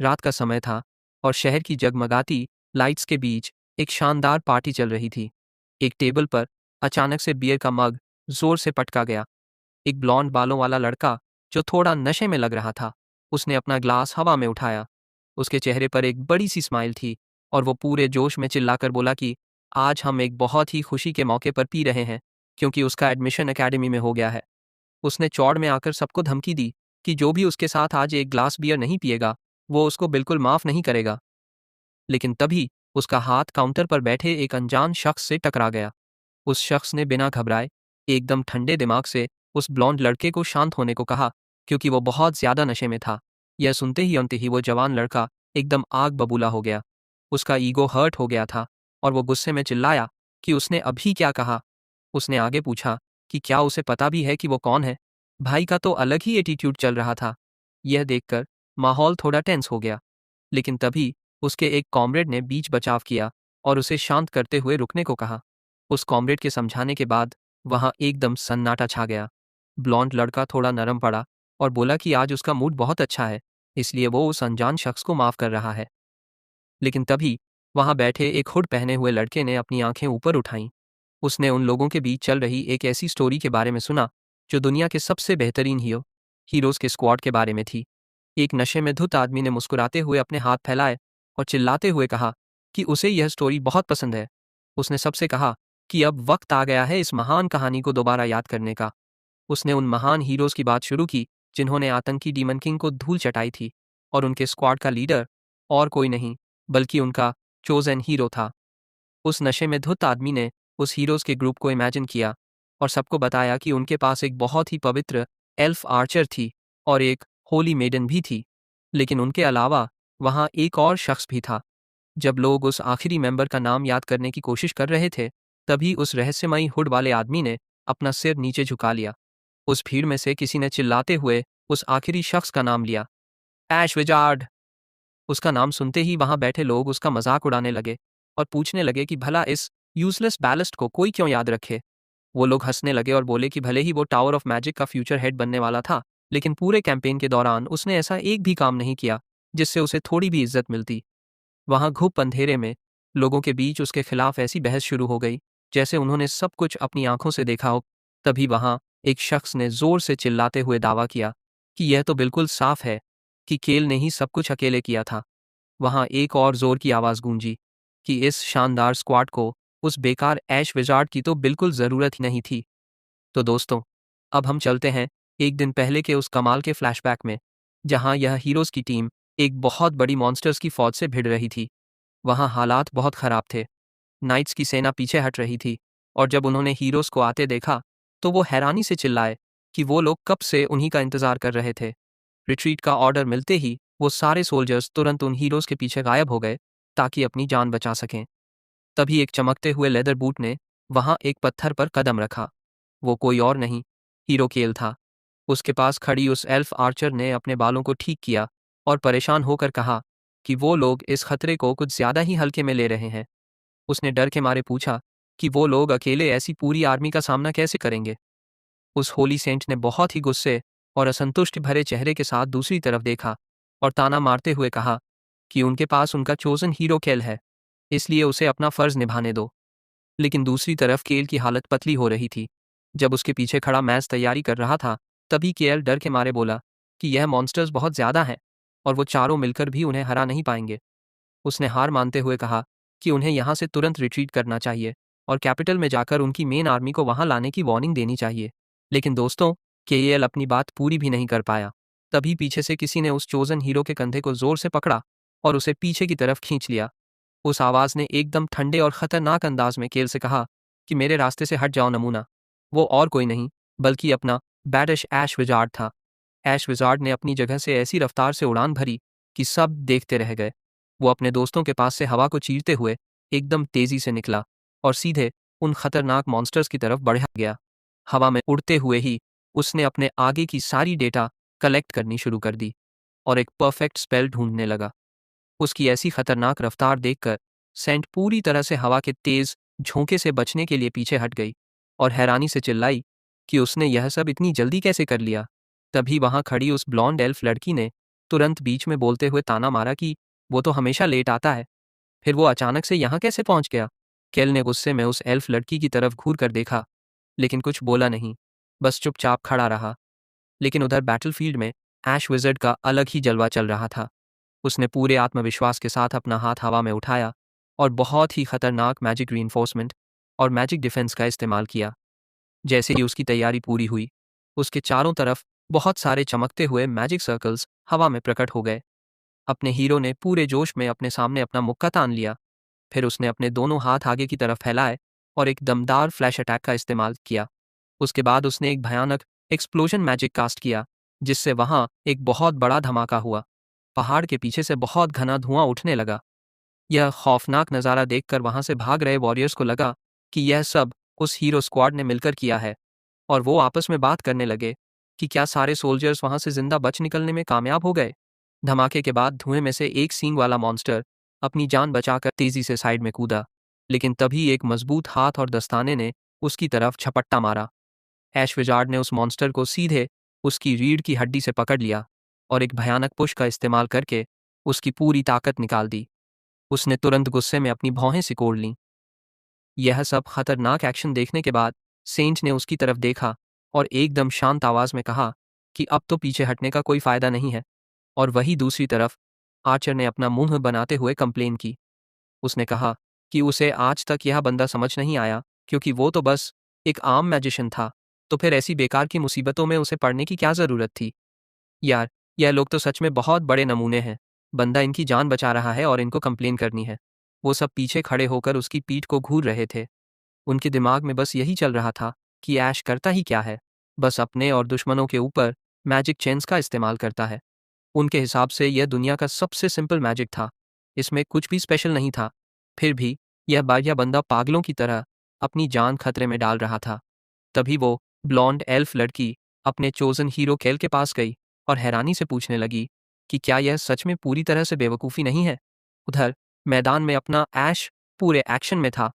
रात का समय था और शहर की जगमगाती लाइट्स के बीच एक शानदार पार्टी चल रही थी। एक टेबल पर अचानक से बियर का मग जोर से पटका गया। एक ब्लॉन्ड बालों वाला लड़का जो थोड़ा नशे में लग रहा था, उसने अपना ग्लास हवा में उठाया। उसके चेहरे पर एक बड़ी सी स्माइल थी और वो पूरे जोश में चिल्लाकर बोला कि आज हम एक बहुत ही खुशी के मौके पर पी रहे हैं, क्योंकि उसका एडमिशन एकेडमी में हो गया है। उसने चौड़ में आकर सबको धमकी दी कि जो भी उसके साथ आज एक ग्लास बियर नहीं पिएगा, वो उसको बिल्कुल माफ नहीं करेगा। लेकिन तभी उसका हाथ काउंटर पर बैठे एक अनजान शख्स से टकरा गया। उस शख्स ने बिना घबराए एकदम ठंडे दिमाग से उस ब्लॉन्ड लड़के को शांत होने को कहा, क्योंकि वो बहुत ज्यादा नशे में था। यह सुनते ही वो जवान लड़का एकदम आग बबूला हो गया। उसका ईगो हर्ट हो गया था और वो गुस्से में चिल्लाया कि उसने अभी क्या कहा। उसने आगे पूछा कि क्या उसे पता भी है कि वो कौन है। भाई का तो अलग ही एटीट्यूड चल रहा था। यह देखकर माहौल थोड़ा टेंस हो गया, लेकिन तभी उसके एक कॉमरेड ने बीच बचाव किया और उसे शांत करते हुए रुकने को कहा। उस कॉमरेड के समझाने के बाद वहां एकदम सन्नाटा छा गया। ब्लॉन्ड लड़का थोड़ा नरम पड़ा और बोला कि आज उसका मूड बहुत अच्छा है, इसलिए वो उस अनजान शख्स को माफ कर रहा है। लेकिन तभी वहां बैठे एक हुड पहने हुए लड़के ने अपनी आंखें ऊपर उठाईं। उसने उन लोगों के बीच चल रही एक ऐसी स्टोरी के बारे में सुना जो दुनिया के सबसे बेहतरीन हीरोज के स्क्वाड के बारे में थी। एक नशे में धुत आदमी ने मुस्कुराते हुए अपने हाथ फैलाए और चिल्लाते हुए कहा कि उसे यह स्टोरी बहुत पसंद है। उसने सबसे कहा कि अब वक्त आ गया है इस महान कहानी को दोबारा याद करने का। उसने उन महान हीरोज की बात शुरू की जिन्होंने आतंकी डीमन किंग को धूल चटाई थी, और उनके स्क्वाड का लीडर और कोई नहीं बल्कि उनका चोजन हीरो था। उस नशे में धुत आदमी ने उस हीरोज के ग्रुप को इमेजिन किया और सबको बताया कि उनके पास एक बहुत ही पवित्र एल्फ आर्चर थी और एक होली मेडन भी थी। लेकिन उनके अलावा वहां एक और शख्स भी था। जब लोग उस आखिरी मेंबर का नाम याद करने की कोशिश कर रहे थे, तभी उस रहस्यमयी हुड वाले आदमी ने अपना सिर नीचे झुका लिया। उस भीड़ में से किसी ने चिल्लाते हुए उस आखिरी शख्स का नाम लिया, ऐश विजार्ड। उसका नाम सुनते ही वहां बैठे लोग उसका मजाक उड़ाने लगे और पूछने लगे कि भला इस यूजलेस बैलिस्ट को कोई क्यों याद रखे। वो लोग हंसने लगे और बोले कि भले ही वो टावर ऑफ मैजिक का फ्यूचर हेड बनने वाला था, लेकिन पूरे कैंपेन के दौरान उसने ऐसा एक भी काम नहीं किया जिससे उसे थोड़ी भी इज्जत मिलती। वहां घुप अंधेरे में लोगों के बीच उसके खिलाफ ऐसी बहस शुरू हो गई जैसे उन्होंने सब कुछ अपनी आंखों से देखा हो। तभी वहां एक शख्स ने जोर से चिल्लाते हुए दावा किया कि यह तो बिल्कुल साफ है कि केल ने ही सब कुछ अकेले किया था। वहां एक और जोर की आवाज गूंजी कि इस शानदार स्क्वाड को उस बेकार ऐश विजार्ड की तो बिल्कुल जरूरत ही नहीं थी। तो दोस्तों, अब हम चलते हैं एक दिन पहले के उस कमाल के फ्लैशबैक में, जहां यह हीरोज की टीम एक बहुत बड़ी मॉन्स्टर्स की फौज से भिड़ रही थी। वहां हालात बहुत खराब थे। नाइट्स की सेना पीछे हट रही थी और जब उन्होंने हीरोज को आते देखा तो वो हैरानी से चिल्लाए कि वो लोग कब से उन्हीं का इंतजार कर रहे थे। रिट्रीट का ऑर्डर मिलते ही वो सारे सोल्जर्स तुरंत उन हीरोज के पीछे गायब हो गए ताकि अपनी जान बचा सकें। तभी एक चमकते हुए लेदर बूट ने वहां एक पत्थर पर कदम रखा। वो कोई और नहीं, हीरो केल था। उसके पास खड़ी उस एल्फ आर्चर ने अपने बालों को ठीक किया और परेशान होकर कहा कि वो लोग इस खतरे को कुछ ज्यादा ही हल्के में ले रहे हैं। उसने डर के मारे पूछा कि वो लोग अकेले ऐसी पूरी आर्मी का सामना कैसे करेंगे। उस होली सेंट ने बहुत ही गुस्से और असंतुष्ट भरे चेहरे के साथ दूसरी तरफ देखा और ताना मारते हुए कहा कि उनके पास उनका चोजन हीरो केल है, इसलिए उसे अपना फर्ज निभाने दो। लेकिन दूसरी तरफ केल की हालत पतली हो रही थी। जब उसके पीछे खड़ा मैच तैयारी कर रहा था, तभी केल डर के मारे बोला कि यह मॉन्स्टर्स बहुत ज्यादा हैं और वो चारों मिलकर भी उन्हें हरा नहीं पाएंगे। उसने हार मानते हुए कहा कि उन्हें यहाँ से तुरंत रिट्रीट करना चाहिए और कैपिटल में जाकर उनकी मेन आर्मी को वहां लाने की वार्निंग देनी चाहिए। लेकिन दोस्तों, केएल अपनी बात पूरी भी नहीं कर पाया। तभी पीछे से किसी ने उस चोजन हीरो के कंधे को जोर से पकड़ा और उसे पीछे की तरफ खींच लिया। उस आवाज ने एकदम ठंडे और खतरनाक अंदाज में केल से कहा कि मेरे रास्ते से हट जाओ नमूना। वो और कोई नहीं बल्कि अपना बैडिश ऐश विजार्ड था। ऐश विजार्ड ने अपनी जगह से ऐसी रफ्तार से उड़ान भरी कि सब देखते रह गए। वो अपने दोस्तों के पास से हवा को चीरते हुए एकदम तेजी से निकला और सीधे उन खतरनाक मॉन्स्टर्स की तरफ बढ़ गया। हवा में उड़ते हुए ही उसने अपने आगे की सारी डेटा कलेक्ट करनी शुरू कर दी और एक परफेक्ट स्पेल ढूंढने लगा। उसकी ऐसी खतरनाक रफ्तार देखकर सेंट पूरी तरह से हवा के तेज झोंके से बचने के लिए पीछे हट गई और हैरानी से चिल्लाई कि उसने यह सब इतनी जल्दी कैसे कर लिया। तभी वहां खड़ी उस ब्लॉन्ड एल्फ लड़की ने तुरंत बीच में बोलते हुए ताना मारा कि वो तो हमेशा लेट आता है, फिर वो अचानक से यहाँ कैसे पहुंच गया। केल ने गुस्से में उस एल्फ लड़की की तरफ घूर कर देखा, लेकिन कुछ बोला नहीं, बस चुपचाप खड़ा रहा। लेकिन उधर बैटलफील्ड में ऐश विज़र्ड का अलग ही जलवा चल रहा था। उसने पूरे आत्मविश्वास के साथ अपना हाथ हवा में उठाया और बहुत ही खतरनाक मैजिक रीइंफोर्समेंट और मैजिक डिफेंस का इस्तेमाल किया। जैसे ही उसकी तैयारी पूरी हुई, उसके चारों तरफ बहुत सारे चमकते हुए मैजिक सर्कल्स हवा में प्रकट हो गए। अपने हीरो ने पूरे जोश में अपने सामने अपना मुक्का तान लिया। फिर उसने अपने दोनों हाथ आगे की तरफ फैलाए और एक दमदार फ्लैश अटैक का इस्तेमाल किया। उसके बाद उसने एक भयानक एक्सप्लोजन मैजिक कास्ट किया, जिससे वहां एक बहुत बड़ा धमाका हुआ। पहाड़ के पीछे से बहुत घना धुआं उठने लगा। यह खौफनाक नज़ारा देखकर वहां से भाग रहे वॉरियर्स को लगा कि यह सब उस हीरो स्क्वाड ने मिलकर किया है, और वो आपस में बात करने लगे कि क्या सारे सोल्जर्स वहां से जिंदा बच निकलने में कामयाब हो गए। धमाके के बाद धुएं में से एक सींग वाला मॉन्स्टर अपनी जान बचाकर तेजी से साइड में कूदा, लेकिन तभी एक मजबूत हाथ और दस्ताने ने उसकी तरफ झपट्टा मारा। ऐश विजार्ड ने उस मॉन्स्टर को सीधे उसकी रीढ़ की हड्डी से पकड़ लिया और एक भयानक पुश का इस्तेमाल करके उसकी पूरी ताकत निकाल दी। उसने तुरंत गुस्से में अपनी भौहें सिकोड़ लीं। यह सब खतरनाक एक्शन देखने के बाद सेंट ने उसकी तरफ देखा और एकदम शांत आवाज में कहा कि अब तो पीछे हटने का कोई फायदा नहीं है। और वही दूसरी तरफ आर्चर ने अपना मुंह बनाते हुए कंप्लेन की। उसने कहा कि उसे आज तक यह बंदा समझ नहीं आया, क्योंकि वो तो बस एक आम मैजिशियन था, तो फिर ऐसी बेकार की मुसीबतों में उसे पड़ने की क्या जरूरत थी। यार, यह लोग तो सच में बहुत बड़े नमूने हैं। बंदा इनकी जान बचा रहा है और इनको कंप्लेन करनी है। वो सब पीछे खड़े होकर उसकी पीठ को घूर रहे थे। उनके दिमाग में बस यही चल रहा था कि ऐश करता ही क्या है, बस अपने और दुश्मनों के ऊपर मैजिक चेन्स का इस्तेमाल करता है। उनके हिसाब से यह दुनिया का सबसे सिंपल मैजिक था, इसमें कुछ भी स्पेशल नहीं था। फिर भी यह बाह्य बंदा पागलों की तरह अपनी जान खतरे में डाल रहा था। तभी वो ब्लॉन्ड एल्फ लड़की अपने चोजन हीरो केल के पास गई और हैरानी से पूछने लगी कि क्या यह सच में पूरी तरह से बेवकूफ़ी नहीं है। उधर मैदान में अपना ऐश पूरे एक्शन में था।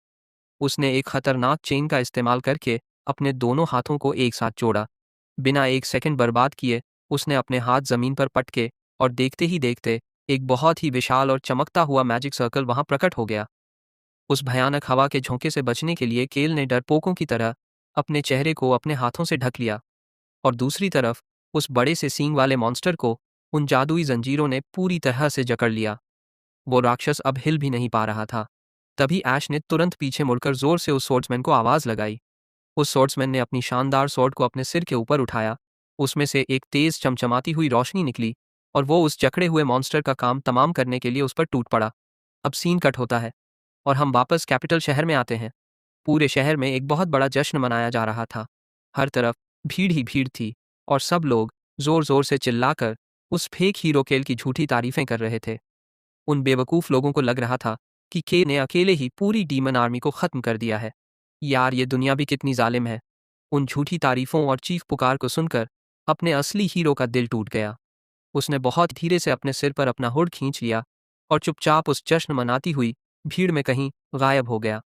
उसने एक खतरनाक चेन का इस्तेमाल करके अपने दोनों हाथों को एक साथ जोड़ा। बिना एक सेकंड बर्बाद किए उसने अपने हाथ जमीन पर पटके और देखते ही देखते एक बहुत ही विशाल और चमकता हुआ मैजिक सर्कल वहां प्रकट हो गया। उस भयानक हवा के झोंके से बचने के लिए केल ने डरपोकों की तरह अपने चेहरे को अपने हाथों से ढक लिया, और दूसरी तरफ उस बड़े से सींग वाले मॉन्स्टर को उन जादुई जंजीरों ने पूरी तरह से जकड़ लिया। वो राक्षस अब हिल भी नहीं पा रहा था। तभी ऐश ने तुरंत पीछे मुड़कर जोर से उस स्वॉर्ड्समैन को आवाज लगाई। उस स्वॉर्ड्समैन ने अपनी शानदार स्वॉर्ड को अपने सिर के ऊपर उठाया। उसमें से एक तेज चमचमाती हुई रोशनी निकली और वो उस जकड़े हुए मॉन्स्टर का काम तमाम करने के लिए उस पर टूट पड़ा। अब सीन कट होता है और हम वापस कैपिटल शहर में आते हैं। पूरे शहर में एक बहुत बड़ा जश्न मनाया जा रहा था। हर तरफ भीड़ ही भीड़ थी और सब लोग जोर जोर से चिल्लाकर उस फेक हीरो केल की झूठी तारीफें कर रहे थे। उन बेवकूफ़ लोगों को लग रहा था कि के ने अकेले ही पूरी डीमन आर्मी को ख़त्म कर दिया है। यार, ये दुनिया भी कितनी जालिम है। उन झूठी तारीफों और चीख पुकार को सुनकर अपने असली हीरो का दिल टूट गया। उसने बहुत धीरे से अपने सिर पर अपना हुड खींच लिया और चुपचाप उस जश्न मनाती हुई भीड़ में कहीं गायब हो गया।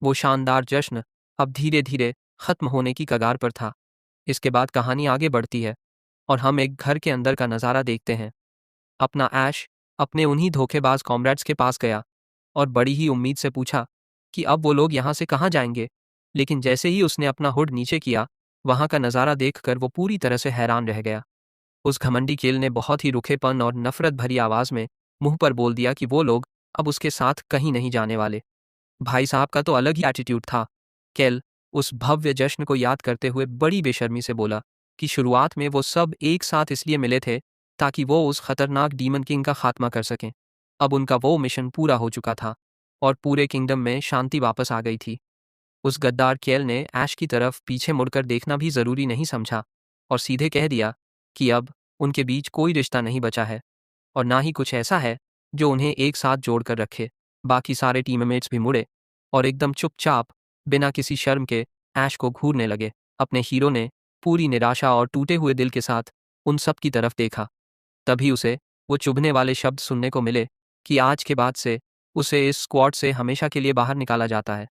वो शानदार जश्न अब धीरे धीरे खत्म होने की कगार पर था। इसके बाद कहानी आगे बढ़ती है और हम एक घर के अंदर का नज़ारा देखते हैं। अपना ऐश अपने उन्हीं धोखेबाज कॉमरेड्स के पास गया और बड़ी ही उम्मीद से पूछा कि अब वो लोग यहाँ से कहाँ जाएंगे। लेकिन जैसे ही उसने अपना हुड नीचे किया, वहाँ का नज़ारा देखकर वो पूरी तरह से हैरान रह गया। उस घमंडी केल ने बहुत ही रुखेपन और नफरत भरी आवाज़ में मुंह पर बोल दिया कि वो लोग अब उसके साथ कहीं नहीं जाने वाले। भाई साहब का तो अलग ही एटीट्यूड था। केल उस भव्य जश्न को याद करते हुए बड़ी बेशर्मी से बोला कि शुरुआत में वो सब एक साथ इसलिए मिले थे ताकि वो उस खतरनाक डीमन किंग का खात्मा कर सकें। अब उनका वो मिशन पूरा हो चुका था और पूरे किंगडम में शांति वापस आ गई थी। उस गद्दार केल ने ऐश की तरफ पीछे मुड़कर देखना भी जरूरी नहीं समझा और सीधे कह दिया कि अब उनके बीच कोई रिश्ता नहीं बचा है और ना ही कुछ ऐसा है जो उन्हें एक साथ जोड़कर रखे। बाकी सारे टीममेट्स भी मुड़े और एकदम चुपचाप बिना किसी शर्म के ऐश को घूरने लगे। अपने हीरो ने पूरी निराशा और टूटे हुए दिल के साथ उन सब की तरफ देखा। तभी उसे वो चुभने वाले शब्द सुनने को मिले कि आज के बाद से उसे इस स्क्वाड से हमेशा के लिए बाहर निकाला जाता है।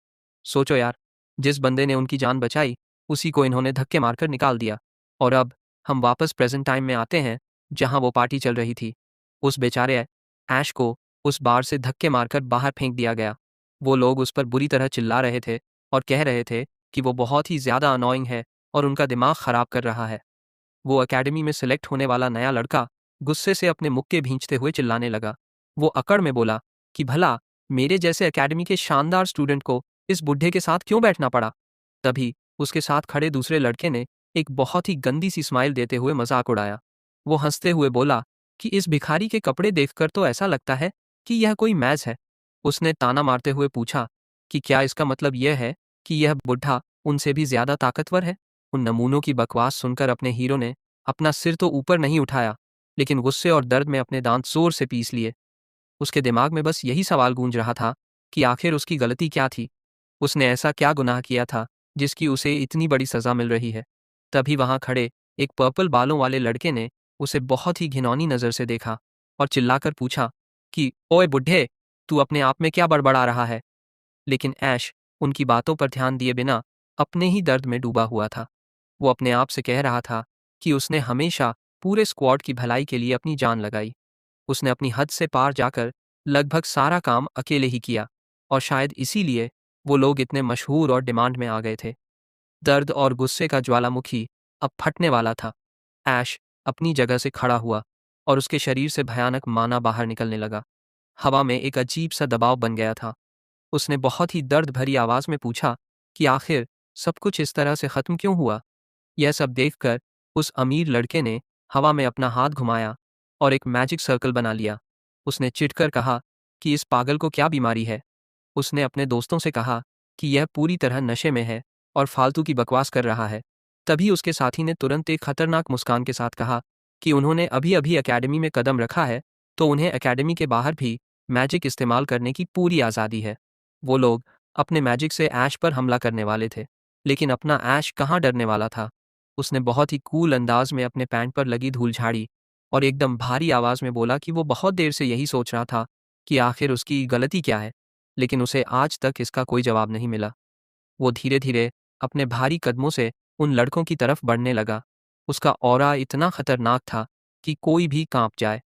सोचो यार, जिस बंदे ने उनकी जान बचाई उसी को इन्होंने धक्के मारकर निकाल दिया। और अब हम वापस प्रेजेंट टाइम में आते हैं जहां वो पार्टी चल रही थी। उस बेचारे ऐश को उस बार से धक्के मारकर बाहर फेंक दिया गया। वो लोग उस पर बुरी तरह चिल्ला रहे थे और कह रहे थे कि वो बहुत ही ज़्यादा अनोइंग है और उनका दिमाग ख़राब कर रहा है। वो एकेडमी में सिलेक्ट होने वाला नया लड़का गुस्से से अपने मुक्के भींचते हुए चिल्लाने लगा। वो अकड़ में बोला कि भला मेरे जैसे एकेडमी के शानदार स्टूडेंट को इस बुढ़े के साथ क्यों बैठना पड़ा। तभी उसके साथ खड़े दूसरे लड़के ने एक बहुत ही गंदी सी स्माइल देते हुए मजाक उड़ाया। वो हंसते हुए बोला कि इस भिखारी के कपड़े देखकर तो ऐसा लगता है कि यह कोई मैज है। उसने ताना मारते हुए पूछा कि क्या इसका मतलब यह है कि यह बुढ़ा उनसे भी ज्यादा ताकतवर है। उन नमूनों की बकवास सुनकर अपने हीरो ने अपना सिर तो ऊपर नहीं उठाया, लेकिन गुस्से और दर्द में अपने दांत जोर से पीस लिए। उसके दिमाग में बस यही सवाल गूंज रहा था कि आखिर उसकी गलती क्या थी। उसने ऐसा क्या गुनाह किया था जिसकी उसे इतनी बड़ी सजा मिल रही है। तभी वहां खड़े एक पर्पल बालों वाले लड़के ने उसे बहुत ही घिनौनी नजर से देखा और चिल्लाकर पूछा कि ओए बुढ़े, तू अपने आप में क्या बड़बड़ा रहा है। लेकिन ऐश उनकी बातों पर ध्यान दिए बिना अपने ही दर्द में डूबा हुआ था। वो अपने आप से कह रहा था कि उसने हमेशा पूरे स्क्वाड की भलाई के लिए अपनी जान लगाई। उसने अपनी हद से पार जाकर लगभग सारा काम अकेले ही किया और शायद इसीलिए वो लोग इतने मशहूर और डिमांड में आ गए थे। दर्द और गुस्से का ज्वालामुखी अब फटने वाला था। ऐश अपनी जगह से खड़ा हुआ और उसके शरीर से भयानक माना बाहर निकलने लगा। हवा में एक अजीब सा दबाव बन गया था। उसने बहुत ही दर्द भरी आवाज में पूछा कि आखिर सब कुछ इस तरह से खत्म क्यों हुआ। यह सब देखकर उस अमीर लड़के ने हवा में अपना हाथ घुमाया और एक मैजिक सर्कल बना लिया। उसने चिढ़कर कहा कि इस पागल को क्या बीमारी है। उसने अपने दोस्तों से कहा कि यह पूरी तरह नशे में है और फालतू की बकवास कर रहा है। तभी उसके साथी ने तुरंत एक खतरनाक मुस्कान के साथ कहा कि उन्होंने अभी अभी एकेडमी में कदम रखा है, तो उन्हें एकेडमी के बाहर भी मैजिक इस्तेमाल करने की पूरी आज़ादी है। वो लोग अपने मैजिक से ऐश पर हमला करने वाले थे, लेकिन अपना ऐश कहाँ डरने वाला था। उसने बहुत ही कूल अंदाज में अपने पैंट पर लगी धूल झाड़ी और एकदम भारी आवाज में बोला कि वो बहुत देर से यही सोच रहा था कि आखिर उसकी गलती क्या है, लेकिन उसे आज तक इसका कोई जवाब नहीं मिला। वो धीरे धीरे अपने भारी कदमों से उन लड़कों की तरफ बढ़ने लगा। उसका ऑरा इतना खतरनाक था कि कोई भी कांप जाए।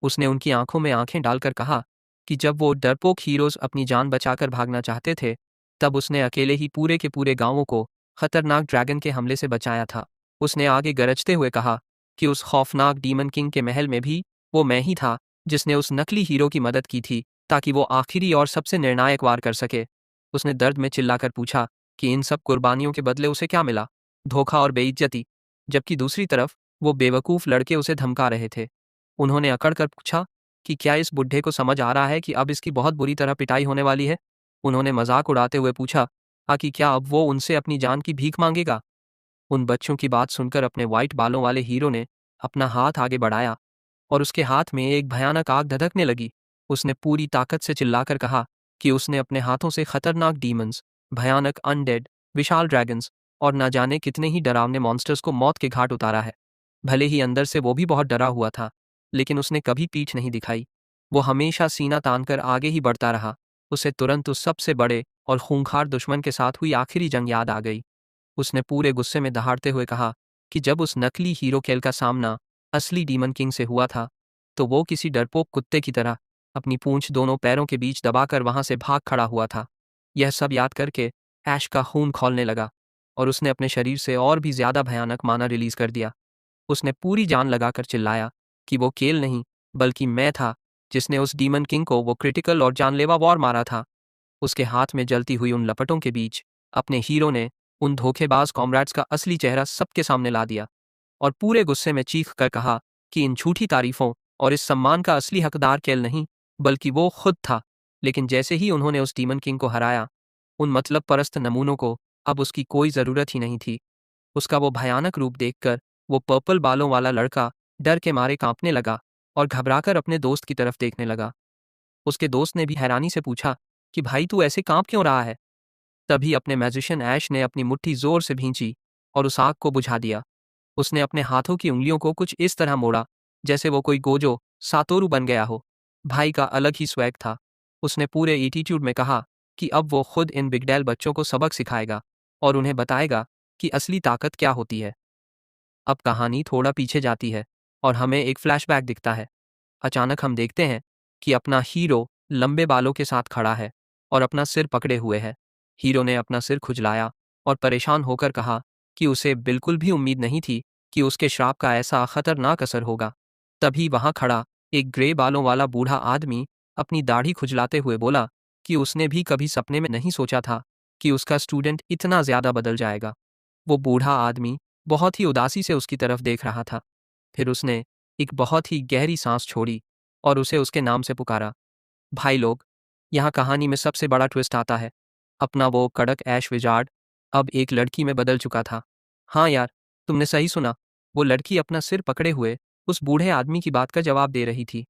उसने उनकी आंखों में आंखें डालकर कहा कि जब वो डरपोक हीरोज अपनी जान बचाकर भागना चाहते थे, तब उसने अकेले ही पूरे के पूरे गांवों को खतरनाक ड्रैगन के हमले से बचाया था। उसने आगे गरजते हुए कहा कि उस खौफनाक डीमन किंग के महल में भी वो मैं ही था जिसने उस नकली हीरो की मदद की थी ताकि वो आखिरी और सबसे निर्णायक वार कर सके। उसने दर्द में चिल्लाकर पूछा कि इन सब कुर्बानियों के बदले उसे क्या मिला। धोखा और बेइज्जती। जबकि दूसरी तरफ वो बेवकूफ़ लड़के उसे धमका रहे थे। उन्होंने अकड़ कर पूछा कि क्या इस बुढ़े को समझ आ रहा है कि अब इसकी बहुत बुरी तरह पिटाई होने वाली है। उन्होंने मजाक उड़ाते हुए पूछा कि क्या अब वो उनसे अपनी जान की भीख मांगेगा। उन बच्चों की बात सुनकर अपने वाइट बालों वाले हीरो ने अपना हाथ आगे बढ़ाया और उसके हाथ में एक भयानक आग धधकने लगी। उसने पूरी ताकत से चिल्लाकर कहा कि उसने अपने हाथों से खतरनाक डीमंस, भयानक अनडेड, विशाल ड्रैगन्स और न जाने कितने ही डरावने मॉन्स्टर्स को मौत के घाट उतारा है। भले ही अंदर से वो भी बहुत डरा हुआ था, लेकिन उसने कभी पीठ नहीं दिखाई। वो हमेशा सीना तानकर आगे ही बढ़ता रहा। उसे तुरंत उस सबसे बड़े और खूंखार दुश्मन के साथ हुई आखिरी जंग याद आ गई। उसने पूरे गुस्से में दहाड़ते हुए कहा कि जब उस नकली हीरो खेल का सामना असली डीमन किंग से हुआ था, तो वो किसी डरपोक कुत्ते की तरह अपनी पूंछ दोनों पैरों के बीच दबाकर वहां से भाग खड़ा हुआ था। यह सब याद करके ऐश का खून खौलने लगा और उसने अपने शरीर से और भी ज्यादा भयानक माना रिलीज कर दिया। उसने पूरी जान लगाकर चिल्लाया कि वो केल नहीं, बल्कि मैं था जिसने उस डीमन किंग को वो क्रिटिकल और जानलेवा वॉर मारा था। उसके हाथ में जलती हुई उन लपटों के बीच अपने हीरो ने उन धोखेबाज कॉमरेड्स का असली चेहरा सबके सामने ला दिया और पूरे गुस्से में चीख कर कहा कि इन झूठी तारीफों और इस सम्मान का असली हकदार केल नहीं, बल्कि वो खुद था। लेकिन जैसे ही उन्होंने उस डीमन किंग को हराया, उन मतलब परस्त नमूनों को अब उसकी कोई ज़रूरत ही नहीं थी। उसका वो भयानक रूप देखकर वो पर्पल बालों वाला लड़का डर के मारे कांपने लगा और घबराकर अपने दोस्त की तरफ देखने लगा। उसके दोस्त ने भी हैरानी से पूछा कि भाई तू ऐसे कांप क्यों रहा है। तभी अपने मैजिशियन ऐश ने अपनी मुट्ठी जोर से भींची और उस आग को बुझा दिया। उसने अपने हाथों की उंगलियों को कुछ इस तरह मोड़ा जैसे वो कोई गोजो सातोरु बन गया हो। भाई का अलग ही स्वैग था। उसने पूरे एटीट्यूड में कहा कि अब वो खुद इन बिगडैल बच्चों को सबक सिखाएगा और उन्हें बताएगा कि असली ताकत क्या होती है। अब कहानी थोड़ा पीछे जाती है। और हमें एक फ्लैशबैक दिखता है। अचानक हम देखते हैं कि अपना हीरो लंबे बालों के साथ खड़ा है और अपना सिर पकड़े हुए है। हीरो ने अपना सिर खुजलाया और परेशान होकर कहा कि उसे बिल्कुल भी उम्मीद नहीं थी कि उसके श्राप का ऐसा खतरनाक असर होगा। तभी वहां खड़ा एक ग्रे बालों वाला बूढ़ा आदमी अपनी दाढ़ी खुजलाते हुए बोला कि उसने भी कभी सपने में नहीं सोचा था कि उसका स्टूडेंट इतना ज्यादा बदल जाएगा। वो बूढ़ा आदमी बहुत ही उदासी से उसकी तरफ देख रहा था। फिर उसने एक बहुत ही गहरी सांस छोड़ी और उसे उसके नाम से पुकारा। भाई लोग, यहाँ कहानी में सबसे बड़ा ट्विस्ट आता है। अपना वो कड़क ऐश विजार्ड अब एक लड़की में बदल चुका था। हाँ यार, तुमने सही सुना। वो लड़की अपना सिर पकड़े हुए उस बूढ़े आदमी की बात का जवाब दे रही थी।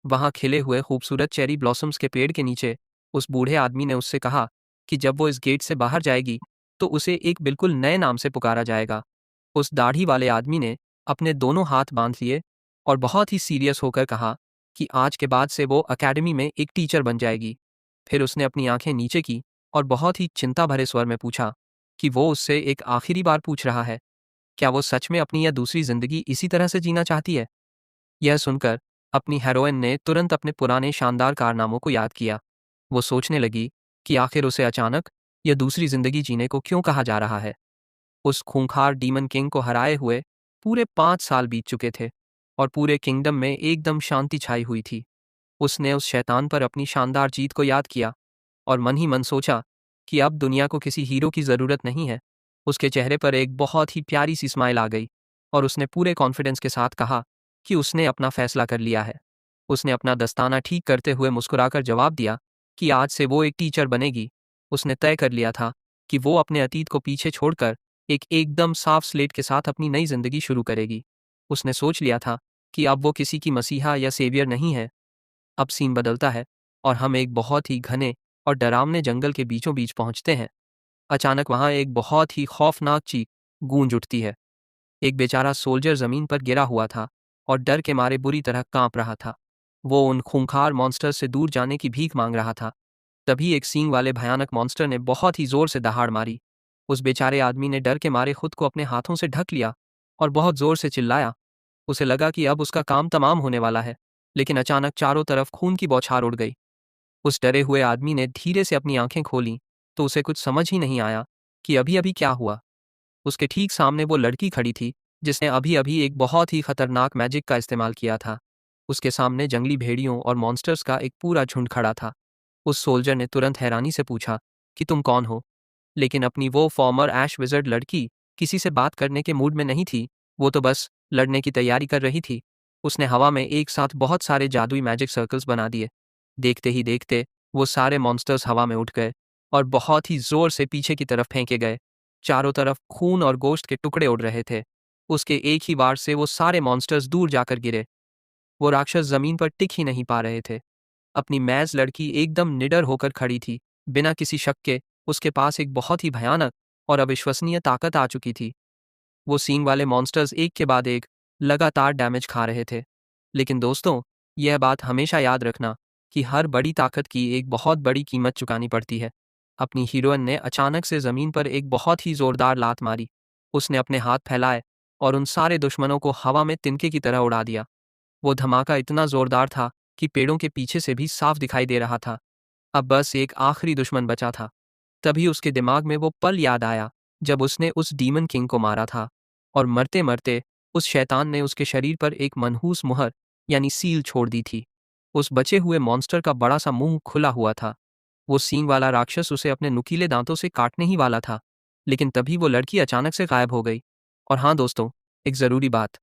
वहां खिले हुए खूबसूरत चेरी ब्लॉसम्स के पेड़ के नीचे उस बूढ़े आदमी ने उससे कहा कि जब वो इस गेट से बाहर जाएगी तो उसे एक बिल्कुल नए नाम से पुकारा जाएगा। उस दाढ़ी वाले आदमी ने अपने दोनों हाथ बांध लिए और बहुत ही सीरियस होकर कहा कि आज के बाद से वो अकेडमी में एक टीचर बन जाएगी। फिर उसने अपनी आंखें नीचे की और बहुत ही चिंता भरे स्वर में पूछा कि वो उससे एक आखिरी बार पूछ रहा है, क्या वो सच में अपनी या दूसरी जिंदगी इसी तरह से जीना चाहती है। यह सुनकर अपनी हेरोइन ने तुरंत अपने पुराने शानदार कारनामों को याद किया। वो सोचने लगी कि आखिर उसे अचानक यह दूसरी जिंदगी जीने को क्यों कहा जा रहा है। उस खूंखार डीमन किंग को हराए हुए पूरे 5 साल बीत चुके थे और पूरे किंगडम में एकदम शांति छाई हुई थी। उसने उस शैतान पर अपनी शानदार जीत को याद किया और मन ही मन सोचा कि अब दुनिया को किसी हीरो की जरूरत नहीं है। उसके चेहरे पर एक बहुत ही प्यारी सी स्माइल आ गई और उसने पूरे कॉन्फिडेंस के साथ कहा कि उसने अपना फैसला कर लिया है। उसने अपना दस्ताना ठीक करते हुए मुस्कुराकर जवाब दिया कि आज से वो एक टीचर बनेगी। उसने तय कर लिया था कि वो अपने अतीत को पीछे छोड़कर एक एकदम साफ स्लेट के साथ अपनी नई जिंदगी शुरू करेगी। उसने सोच लिया था कि अब वो किसी की मसीहा या सेवियर नहीं है। अब सीन बदलता है और हम एक बहुत ही घने और डरावने जंगल के बीचों बीच पहुंचते हैं। अचानक वहां एक बहुत ही खौफनाक चीख गूंज उठती है। एक बेचारा सोल्जर जमीन पर गिरा हुआ था और डर के मारे बुरी तरह कांप रहा था। वो उन खूंखार मॉन्स्टर से दूर जाने की भीख मांग रहा था। तभी एक सींग वाले भयानक मॉन्स्टर ने बहुत ही जोर से दहाड़ मारी। उस बेचारे आदमी ने डर के मारे खुद को अपने हाथों से ढक लिया और बहुत जोर से चिल्लाया। उसे लगा कि अब उसका काम तमाम होने वाला है, लेकिन अचानक चारों तरफ खून की बौछार उड़ गई। उस डरे हुए आदमी ने धीरे से अपनी आंखें खोलीं तो उसे कुछ समझ ही नहीं आया कि अभी अभी क्या हुआ। उसके ठीक सामने वो लड़की खड़ी थी जिसने अभी अभी एक बहुत ही खतरनाक मैजिक का इस्तेमाल किया था। उसके सामने जंगली भेड़ियों और मॉन्स्टर्स का एक पूरा झुंड खड़ा था। उस सोल्जर ने तुरंत हैरानी से पूछा कि तुम कौन हो, लेकिन अपनी वो फॉर्मर ऐश विज़र्ड लड़की किसी से बात करने के मूड में नहीं थी। वो तो बस लड़ने की तैयारी कर रही थी। उसने हवा में एक साथ बहुत सारे जादुई मैजिक सर्कल्स बना दिए। देखते ही देखते वो सारे मॉन्स्टर्स हवा में उठ गए और बहुत ही जोर से पीछे की तरफ फेंके गए। चारों तरफ खून और गोश्त के टुकड़े उड़ रहे थे। उसके एक ही वार से वो सारे मॉन्स्टर्स दूर जाकर गिरे। वो राक्षस जमीन पर टिक ही नहीं पा रहे थे। अपनी मैज लड़की एकदम निडर होकर खड़ी थी। बिना किसी शक के उसके पास एक बहुत ही भयानक और अविश्वसनीय ताकत आ चुकी थी। वो सींग वाले मॉन्स्टर्स एक के बाद एक लगातार डैमेज खा रहे थे। लेकिन दोस्तों, यह बात हमेशा याद रखना कि हर बड़ी ताकत की एक बहुत बड़ी कीमत चुकानी पड़ती है। अपनी हीरोइन ने अचानक से जमीन पर एक बहुत ही जोरदार लात मारी। उसने अपने हाथ फैलाए और उन सारे दुश्मनों को हवा में तिनके की तरह उड़ा दिया। वो धमाका इतना जोरदार था कि पेड़ों के पीछे से भी साफ दिखाई दे रहा था। अब बस एक आखिरी दुश्मन बचा था। तभी उसके दिमाग में वो पल याद आया जब उसने उस डीमन किंग को मारा था और मरते मरते उस शैतान ने उसके शरीर पर एक मनहूस मुहर यानी सील छोड़ दी थी। उस बचे हुए मॉन्स्टर का बड़ा सा मुंह खुला हुआ था। वो सींग वाला राक्षस उसे अपने नुकीले दांतों से काटने ही वाला था, लेकिन तभी वो लड़की अचानक से गायब हो गई। और हाँ दोस्तों, एक ज़रूरी बात,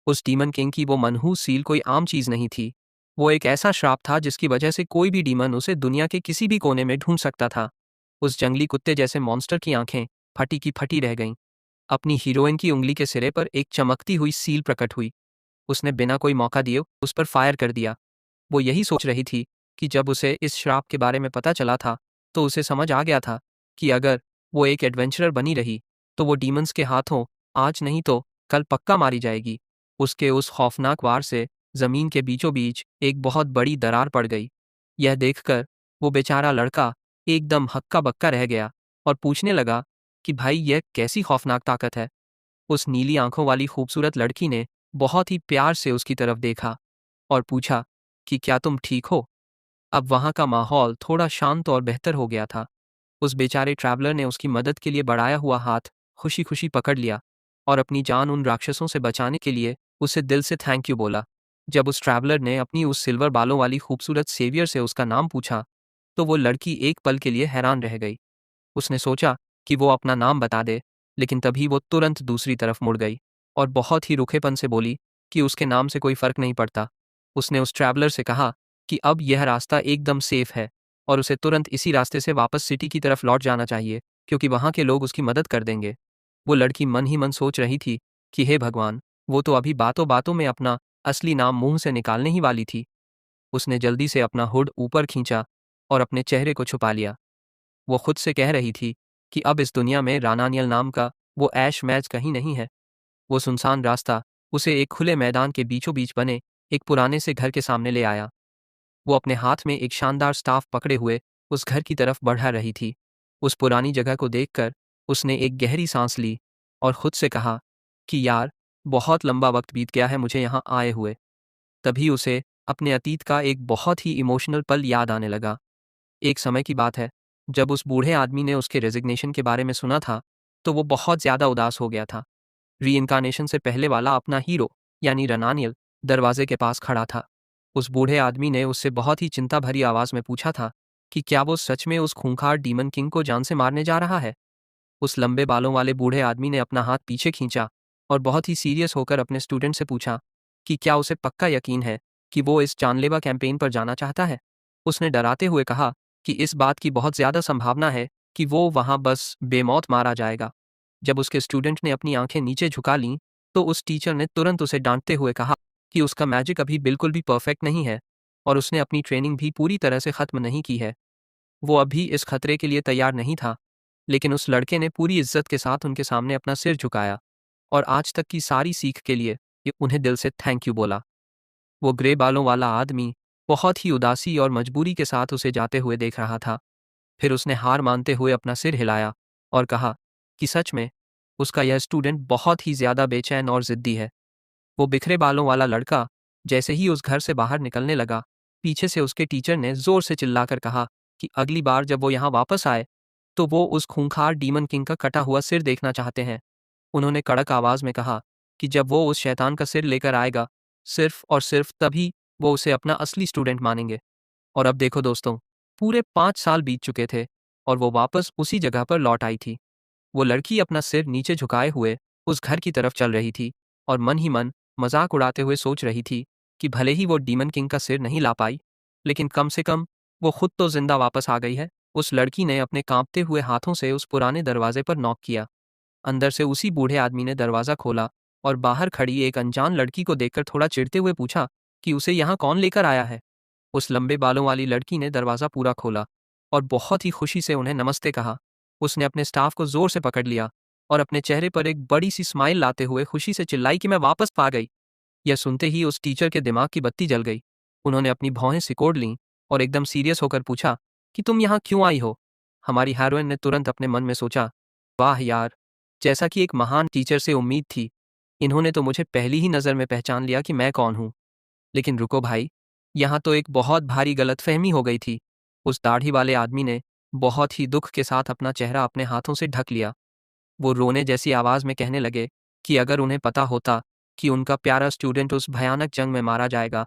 उस डीमन किंग की वो मनहूस सील कोई आम चीज़ नहीं थी। वो एक ऐसा श्राप था जिसकी वजह से कोई भी डीमन उसे दुनिया के किसी भी कोने में ढूंढ सकता था। उस जंगली कुत्ते जैसे मॉन्स्टर की आंखें फटी की फटी रह गईं। अपनी हीरोइन की उंगली के सिरे पर एक चमकती हुई सील प्रकट हुई। उसने बिना कोई मौका दिए उस पर फायर कर दिया। वो यही सोच रही थी कि जब उसे इस श्राप के बारे में पता चला था तो उसे समझ आ गया था कि अगर वो एक एडवेंचरर बनी रही तो वो डीमंस के हाथों आज नहीं तो कल पक्का मारी जाएगी। उसके उस खौफनाक वार से जमीन के बीचों बीच एक बहुत बड़ी दरार पड़ गई। यह देखकर वो बेचारा लड़का एकदम हक्का बक्का रह गया और पूछने लगा कि भाई यह कैसी खौफनाक ताकत है। उस नीली आंखों वाली खूबसूरत लड़की ने बहुत ही प्यार से उसकी तरफ देखा और पूछा कि क्या तुम ठीक हो। अब वहाँ का माहौल थोड़ा शांत और बेहतर हो गया था। उस बेचारे ट्रैवलर ने उसकी मदद के लिए बढ़ाया हुआ हाथ खुशी खुशी पकड़ लिया और अपनी जान उन राक्षसों से बचाने के लिए उसे दिल से थैंक यू बोला। जब उस ट्रैवलर ने अपनी उस सिल्वर बालों वाली खूबसूरत सेवियर से उसका नाम पूछा, तो वो लड़की एक पल के लिए हैरान रह गई। उसने सोचा कि वो अपना नाम बता दे, लेकिन तभी वो तुरंत दूसरी तरफ मुड़ गई और बहुत ही रूखेपन से बोली कि उसके नाम से कोई फर्क नहीं पड़ता। उसने उस ट्रैवलर से कहा कि अब यह रास्ता एकदम सेफ है और उसे तुरंत इसी रास्ते से वापस सिटी की तरफ लौट जाना चाहिए, क्योंकि वहाँ के लोग उसकी मदद कर देंगे। वो लड़की मन ही मन सोच रही थी कि हे भगवान, वो तो अभी बातों बातों में अपना असली नाम मुंह से निकालने ही वाली थी। उसने जल्दी से अपना हुड ऊपर खींचा और अपने चेहरे को छुपा लिया। वो खुद से कह रही थी कि अब इस दुनिया में रानानियल नाम का वो ऐश मैच कहीं नहीं है। वो सुनसान रास्ता उसे एक खुले मैदान के बीचों बीच बने एक पुराने से घर के सामने ले आया। वो अपने हाथ में एक शानदार स्टाफ पकड़े हुए उस घर की तरफ बढ़ा रही थी। उस पुरानी जगह को देखकर उसने एक गहरी सांस ली और खुद से कहा कि यार, बहुत लंबा वक्त बीत गया है मुझे यहाँ आए हुए। तभी उसे अपने अतीत का एक बहुत ही इमोशनल पल याद आने लगा। एक समय की बात है, जब उस बूढ़े आदमी ने उसके रेजिग्नेशन के बारे में सुना था, तो वो बहुत ज़्यादा उदास हो गया था। रीइंकार्नेशन से पहले वाला अपना हीरो, यानी रनानियल, दरवाजे के पास खड़ा था। उस बूढ़े आदमी ने उससे बहुत ही चिंता भरी आवाज़ में पूछा था कि क्या वो सच में उस खूंखार डीमन किंग को जान से मारने जा रहा है। उस लंबे बालों वाले बूढ़े आदमी ने अपना हाथ पीछे खींचा और बहुत ही सीरियस होकर अपने स्टूडेंट से पूछा कि क्या उसे पक्का यकीन है कि वो इस जानलेवा कैंपेन पर जाना चाहता है। उसने डराते हुए कहा कि इस बात की बहुत ज़्यादा संभावना है कि वो वहाँ बस बेमौत मारा जाएगा। जब उसके स्टूडेंट ने अपनी आंखें नीचे झुका लीं, तो उस टीचर ने तुरंत उसे डांटते हुए कहा कि उसका मैजिक अभी बिल्कुल भी परफेक्ट नहीं है और उसने अपनी ट्रेनिंग भी पूरी तरह से ख़त्म नहीं की है। वो अभी इस खतरे के लिए तैयार नहीं था, लेकिन उस लड़के ने पूरी इज्जत के साथ उनके सामने अपना सिर झुकाया और आज तक की सारी सीख के लिए उन्हें दिल से थैंक यू बोला। वो ग्रे बालों वाला आदमी बहुत ही उदासी और मजबूरी के साथ उसे जाते हुए देख रहा था। फिर उसने हार मानते हुए अपना सिर हिलाया और कहा कि सच में उसका यह स्टूडेंट बहुत ही ज़्यादा बेचैन और ज़िद्दी है। वो बिखरे बालों वाला लड़का जैसे ही उस घर से बाहर निकलने लगा, पीछे से उसके टीचर ने जोर से चिल्लाकर कहा कि अगली बार जब वो यहाँ वापस आए, तो वो उस खूंखार डीमन किंग का कटा हुआ सिर देखना चाहते हैं। उन्होंने कड़क आवाज़ में कहा कि जब वो उस शैतान का सिर लेकर आएगा, सिर्फ और सिर्फ तभी वो उसे अपना असली स्टूडेंट मानेंगे। और अब देखो दोस्तों, पूरे 5 साल बीत चुके थे और वो वापस उसी जगह पर लौट आई थी। वो लड़की अपना सिर नीचे झुकाए हुए उस घर की तरफ चल रही थी और मन ही मन मजाक उड़ाते हुए सोच रही थी कि भले ही वो डीमन किंग का सिर नहीं ला पाई, लेकिन कम से कम वो खुद तो जिंदा वापस आ गई है। उस लड़की ने अपने कांपते हुए हाथों से उस पुराने दरवाजे पर नॉक किया। अंदर से उसी बूढ़े आदमी ने दरवाज़ा खोला और बाहर खड़ी एक अनजान लड़की को देखकर थोड़ा चिढ़ते हुए पूछा कि उसे यहाँ कौन लेकर आया है। उस लंबे बालों वाली लड़की ने दरवाज़ा पूरा खोला और बहुत ही खुशी से उन्हें नमस्ते कहा। उसने अपने स्टाफ को जोर से पकड़ लिया और अपने चेहरे पर एक बड़ी सी स्माइल लाते हुए खुशी से चिल्लाई कि मैं वापस आ गई। यह सुनते ही उस टीचर के दिमाग की बत्ती जल गई। उन्होंने अपनी भौहें सिकोड़ लीं और एकदम सीरियस होकर पूछा कि तुम यहाँ क्यों आई हो। हमारी हीरोइन ने तुरंत अपने मन में सोचा, वाह यार, जैसा कि एक महान टीचर से उम्मीद थी, इन्होंने तो मुझे पहली ही नज़र में पहचान लिया कि मैं कौन हूँ। लेकिन रुको भाई, यहाँ तो एक बहुत भारी गलतफहमी हो गई थी। उस दाढ़ी वाले आदमी ने बहुत ही दुख के साथ अपना चेहरा अपने हाथों से ढक लिया। वो रोने जैसी आवाज़ में कहने लगे कि अगर उन्हें पता होता कि उनका प्यारा स्टूडेंट उस भयानक जंग में मारा जाएगा,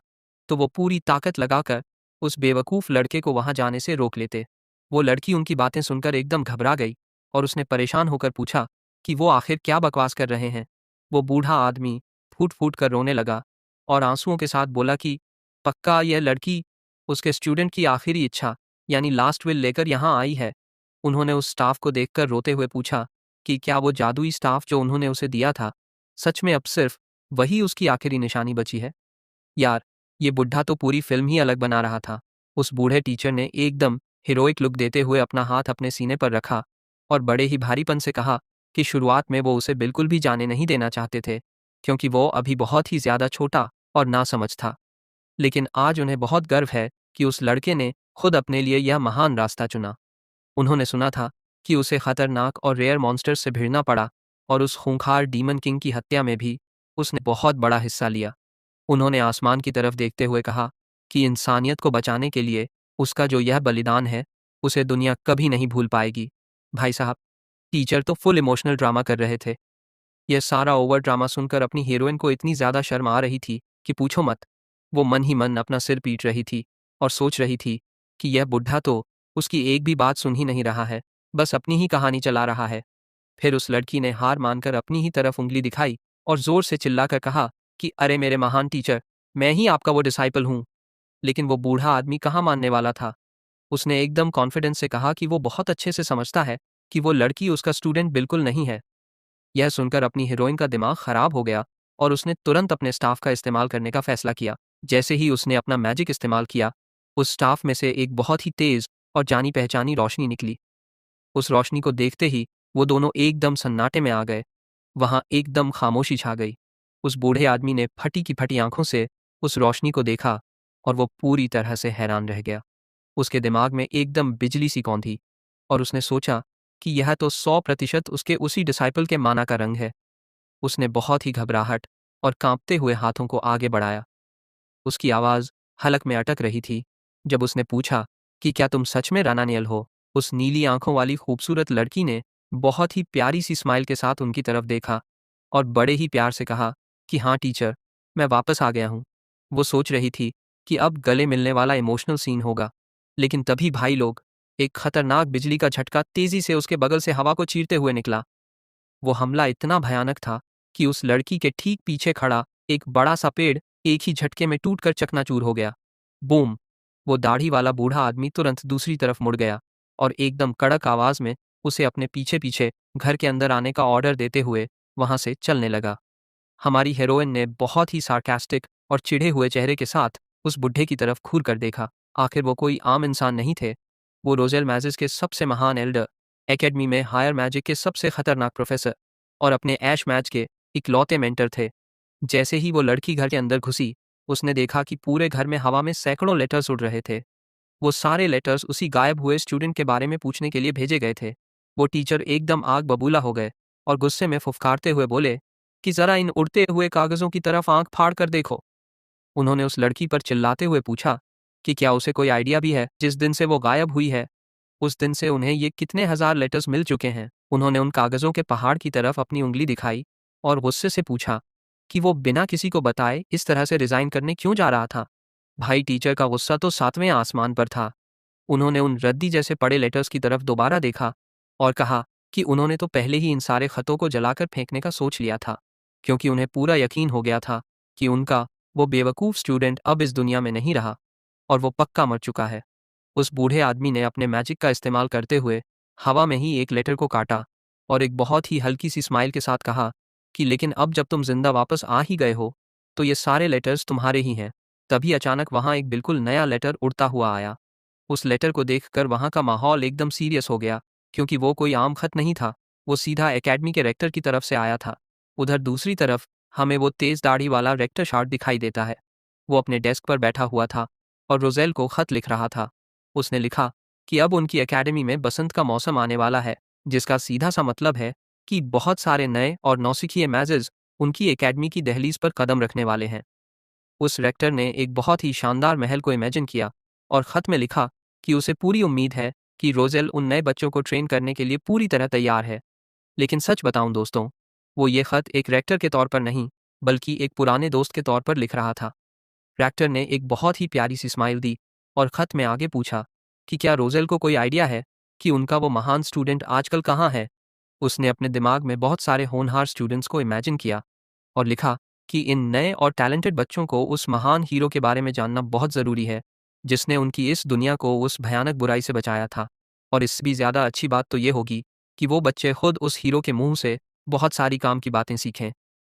तो वो पूरी ताकत लगाकर उस बेवकूफ़ लड़के को वहाँ जाने से रोक लेते। वो लड़की उनकी बातें सुनकर एकदम घबरा गई और उसने परेशान होकर पूछा कि वो आखिर क्या बकवास कर रहे हैं। वो बूढ़ा आदमी फूट फूट कर रोने लगा और आंसुओं के साथ बोला कि पक्का यह लड़की उसके स्टूडेंट की आखिरी इच्छा यानी लास्ट विल लेकर यहाँ आई है। उन्होंने उस स्टाफ को देखकर रोते हुए पूछा कि क्या वो जादुई स्टाफ जो उन्होंने उसे दिया था, सच में अब सिर्फ वही उसकी आखिरी निशानी बची है। यार, ये बुढ़ा तो पूरी फिल्म ही अलग बना रहा था। उस बूढ़े टीचर ने एकदम हीरोइक लुक देते हुए अपना हाथ अपने सीने पर रखा और बड़े ही भारीपन से कहा कि शुरुआत में वो उसे बिल्कुल भी जाने नहीं देना चाहते थे, क्योंकि वो अभी बहुत ही ज़्यादा छोटा और नासमझ था। लेकिन आज उन्हें बहुत गर्व है कि उस लड़के ने खुद अपने लिए यह महान रास्ता चुना। उन्होंने सुना था कि उसे खतरनाक और रेयर मॉन्स्टर्स से भिड़ना पड़ा और उस खूंखार डीमन किंग की हत्या में भी उसने बहुत बड़ा हिस्सा लिया। उन्होंने आसमान की तरफ देखते हुए कहा कि इंसानियत को बचाने के लिए उसका जो यह बलिदान है, उसे दुनिया कभी नहीं भूल पाएगी। भाई साहब, टीचर तो फुल इमोशनल ड्रामा कर रहे थे। यह सारा ओवर ड्रामा सुनकर अपनी हीरोइन को इतनी ज़्यादा शर्म आ रही थी कि पूछो मत। वो मन ही मन अपना सिर पीट रही थी और सोच रही थी कि यह बुढ़ा तो उसकी एक भी बात सुन ही नहीं रहा है, बस अपनी ही कहानी चला रहा है। फिर उस लड़की ने हार मानकर अपनी ही तरफ उंगली दिखाई और जोर से चिल्लाकर कहा कि अरे मेरे महान टीचर, मैं ही आपका वो डिसाइपल हूँ। लेकिन वो बूढ़ा आदमी कहाँ मानने वाला था। उसने एकदम कॉन्फिडेंस से कहा कि वो बहुत अच्छे से समझता है कि वो लड़की उसका स्टूडेंट बिल्कुल नहीं है। यह सुनकर अपनी हीरोइन का दिमाग खराब हो गया और उसने तुरंत अपने स्टाफ का इस्तेमाल करने का फैसला किया। जैसे ही उसने अपना मैजिक इस्तेमाल किया, उस स्टाफ में से एक बहुत ही तेज और जानी पहचानी रोशनी निकली। उस रोशनी को देखते ही वो दोनों एकदम सन्नाटे में आ गए। वहां एकदम खामोशी छा गई। उस बूढ़े आदमी ने फटी की फटी आंखों से उस रोशनी को देखा और वो पूरी तरह से हैरान रह गया। उसके दिमाग में एकदम बिजली सी कौंधी और उसने सोचा कि यह तो 100% उसके उसी डिसाइपल के माना का रंग है। उसने बहुत ही घबराहट और कांपते हुए हाथों को आगे बढ़ाया। उसकी आवाज़ हलक में अटक रही थी जब उसने पूछा कि क्या तुम सच में रानानियल हो। उस नीली आंखों वाली खूबसूरत लड़की ने बहुत ही प्यारी सी स्माइल के साथ उनकी तरफ देखा और बड़े ही प्यार से कहा कि हाँ टीचर, मैं वापस आ गया हूँ। वो सोच रही थी कि अब गले मिलने वाला इमोशनल सीन होगा, लेकिन तभी भाई लोग, एक खतरनाक बिजली का झटका तेजी से उसके बगल से हवा को चीरते हुए निकला। वो हमला इतना भयानक था कि उस लड़की के ठीक पीछे खड़ा एक बड़ा सा पेड़ एक ही झटके में टूटकर चकनाचूर हो गया। बूम! वो दाढ़ी वाला बूढ़ा आदमी तुरंत दूसरी तरफ मुड़ गया और एकदम कड़क आवाज में उसे अपने पीछे पीछे घर के अंदर आने का ऑर्डर देते हुए वहां से चलने लगा। हमारी हीरोइन ने बहुत ही सार्कास्टिक और चिढ़े हुए चेहरे के साथ उस बुढ़े की तरफ घूर कर देखा। आखिर वो कोई आम इंसान नहीं थे। वो रोजेल मैजिस के सबसे महान एल्डर, एकेडमी में हायर मैजिक के सबसे खतरनाक प्रोफेसर और अपने ऐश मैच के इकलौते मेंटर थे। जैसे ही वो लड़की घर के अंदर घुसी, उसने देखा कि पूरे घर में हवा में सैकड़ों लेटर्स उड़ रहे थे। वो सारे लेटर्स उसी गायब हुए स्टूडेंट के बारे में पूछने के लिए भेजे गए थे। वो टीचर एकदम आग बबूला हो गए और गुस्से में फुफकारते हुए बोले कि जरा इन उड़ते हुए कागजों की तरफ आंख फाड़ कर देखो। उन्होंने उस लड़की पर चिल्लाते हुए पूछा कि क्या उसे कोई आइडिया भी है जिस दिन से वो गायब हुई है, उस दिन से उन्हें ये कितने हजार लेटर्स मिल चुके हैं। उन्होंने उन कागजों के पहाड़ की तरफ अपनी उंगली दिखाई और गुस्से से पूछा कि वो बिना किसी को बताए इस तरह से रिजाइन करने क्यों जा रहा था। भाई टीचर का गुस्सा तो 7वें आसमान पर था। उन्होंने उन रद्दी जैसे पड़े लेटर्स की तरफ दोबारा देखा और कहा कि उन्होंने तो पहले ही इन सारे खतों को जलाकर फेंकने का सोच लिया था, क्योंकि उन्हें पूरा यकीन हो गया था कि उनका वो बेवकूफ़ स्टूडेंट अब इस दुनिया में नहीं रहा और वो पक्का मर चुका है। उस बूढ़े आदमी ने अपने मैजिक का इस्तेमाल करते हुए हवा में ही एक लेटर को काटा और एक बहुत ही हल्की सी स्माइल के साथ कहा कि लेकिन अब जब तुम जिंदा वापस आ ही गए हो, तो ये सारे लेटर्स तुम्हारे ही हैं। तभी अचानक वहाँ एक बिल्कुल नया लेटर उड़ता हुआ आया। उस लेटर को देखकर वहाँ का माहौल एकदम सीरियस हो गया, क्योंकि वो कोई आम खत नहीं था, वो सीधा एकेडमी के रेक्टर की तरफ से आया था। उधर दूसरी तरफ हमें वो तेज दाढ़ी वाला रेक्टर शार्ट दिखाई देता है। वो अपने डेस्क पर बैठा हुआ था और रोजेल को खत लिख रहा था। उसने लिखा कि अब उनकी एकेडमी में बसंत का मौसम आने वाला है, जिसका सीधा सा मतलब है कि बहुत सारे नए और नौसिखिए मैजेस उनकी एकेडमी की दहलीज पर कदम रखने वाले हैं। उस रेक्टर ने एक बहुत ही शानदार महल को इमेजिन किया और खत में लिखा कि उसे पूरी उम्मीद है कि रोजेल उन नए बच्चों को ट्रेन करने के लिए पूरी तरह तैयार है। लेकिन सच बताऊं दोस्तों, वो ये खत एक रेक्टर के तौर पर नहीं, बल्कि एक पुराने दोस्त के तौर पर लिख रहा था। रेक्टर ने एक बहुत ही प्यारी सी स्माइल दी और खत में आगे पूछा कि क्या रोजेल को कोई आइडिया है कि उनका वो महान स्टूडेंट आजकल कहाँ है। उसने अपने दिमाग में बहुत सारे होनहार स्टूडेंट्स को इमेजिन किया और लिखा कि इन नए और टैलेंटेड बच्चों को उस महान हीरो के बारे में जानना बहुत ज़रूरी है, जिसने उनकी इस दुनिया को उस भयानक बुराई से बचाया था। और इससे भी ज़्यादा अच्छी बात तो ये होगी कि वो बच्चे खुद उस हीरो के मुंह से बहुत सारी काम की बातें सीखें।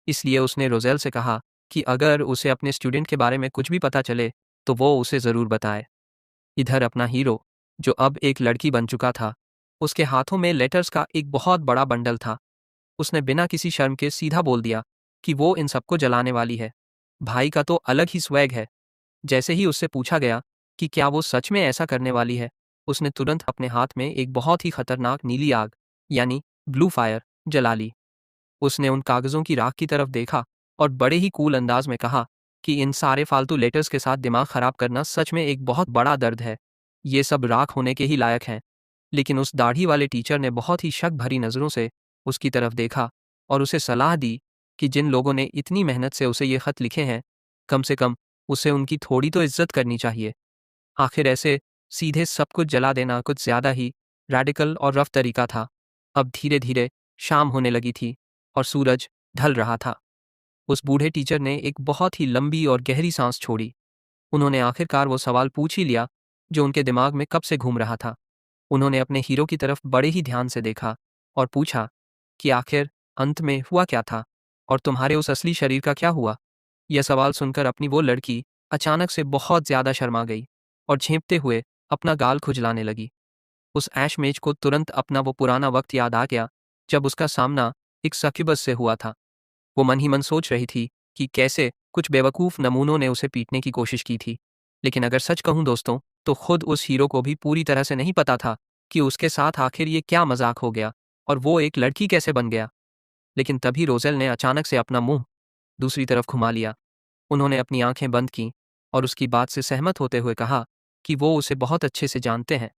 इसलिए उसने रोजेल से कहा कि अगर उसे अपने स्टूडेंट के बारे में कुछ भी पता चले तो वो उसे ज़रूर बताए। इधर अपना हीरो, जो अब एक लड़की बन चुका था, उसके हाथों में लेटर्स का एक बहुत बड़ा बंडल था। उसने बिना किसी शर्म के सीधा बोल दिया कि वो इन सबको जलाने वाली है। भाई का तो अलग ही स्वैग है। जैसे ही उससे पूछा गया कि क्या वो सच में ऐसा करने वाली है, उसने तुरंत अपने हाथ में एक बहुत ही खतरनाक नीली आग, यानी ब्लू फायर, जला ली। उसने उन कागजों की राख की तरफ देखा और बड़े ही कूल अंदाज में कहा कि इन सारे फालतू लेटर्स के साथ दिमाग खराब करना सच में एक बहुत बड़ा दर्द है। ये सब राख होने के ही लायक हैं। लेकिन उस दाढ़ी वाले टीचर ने बहुत ही शक भरी नज़रों से उसकी तरफ देखा और उसे सलाह दी कि जिन लोगों ने इतनी मेहनत से उसे ये खत लिखे हैं, कम से कम उसे उनकी थोड़ी तो इज्जत करनी चाहिए। आखिर ऐसे सीधे सब कुछ जला देना कुछ ज्यादा ही रैडिकल और रफ तरीका था। अब धीरे धीरे शाम होने लगी थी और सूरज ढल रहा था। उस बूढ़े टीचर ने एक बहुत ही लंबी और गहरी सांस छोड़ी। उन्होंने आखिरकार वो सवाल पूछ ही लिया जो उनके दिमाग में कब से घूम रहा था। उन्होंने अपने हीरो की तरफ बड़े ही ध्यान से देखा और पूछा कि आखिर अंत में हुआ क्या था और तुम्हारे उस असली शरीर का क्या हुआ। यह सवाल सुनकर अपनी वो लड़की अचानक से बहुत ज्यादा शर्मा गई और झेंपते हुए अपना गाल खुजलाने लगी। उस ऐशमेज को तुरंत अपना वो पुराना वक्त याद आ गया जब उसका सामना एक सकिबस से हुआ था। वो मन ही मन सोच रही थी कि कैसे कुछ बेवकूफ़ नमूनों ने उसे पीटने की कोशिश की थी। लेकिन अगर सच कहूं दोस्तों, तो खुद उस हीरो को भी पूरी तरह से नहीं पता था कि उसके साथ आखिर ये क्या मजाक हो गया और वो एक लड़की कैसे बन गया। लेकिन तभी रोजेल ने अचानक से अपना मुंह दूसरी तरफ घुमा लिया। उन्होंने अपनी आंखें बंद कीं और उसकी बात से सहमत होते हुए कहा कि वो उसे बहुत अच्छे से जानते हैं।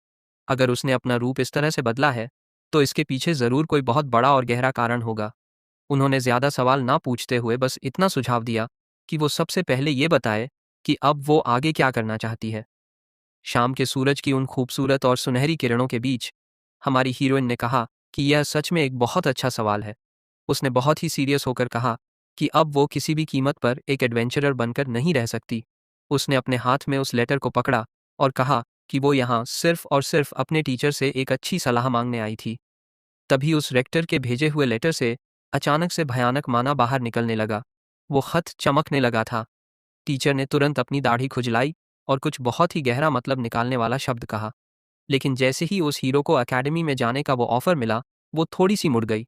अगर उसने अपना रूप इस तरह से बदला है, तो इसके पीछे ज़रूर कोई बहुत बड़ा और गहरा कारण होगा। उन्होंने ज़्यादा सवाल ना पूछते हुए बस इतना सुझाव दिया कि वो सबसे पहले ये बताए कि अब वो आगे क्या करना चाहती है। शाम के सूरज की उन खूबसूरत और सुनहरी किरणों के बीच हमारी हीरोइन ने कहा कि यह सच में एक बहुत अच्छा सवाल है। उसने बहुत ही सीरियस होकर कहा कि अब वो किसी भी कीमत पर एक एडवेंचरर बनकर नहीं रह सकती। उसने अपने हाथ में उस लेटर को पकड़ा और कहा कि वो यहाँ सिर्फ और सिर्फ अपने टीचर से एक अच्छी सलाह मांगने आई थी। तभी उस रेक्टर के भेजे हुए लेटर से अचानक से भयानक माना बाहर निकलने लगा। वो खत चमकने लगा था। टीचर ने तुरंत अपनी दाढ़ी खुजलाई और कुछ बहुत ही गहरा मतलब निकालने वाला शब्द कहा। लेकिन जैसे ही उस हीरो को एकेडमी में जाने का वो ऑफर मिला, वो थोड़ी सी मुड़ गई।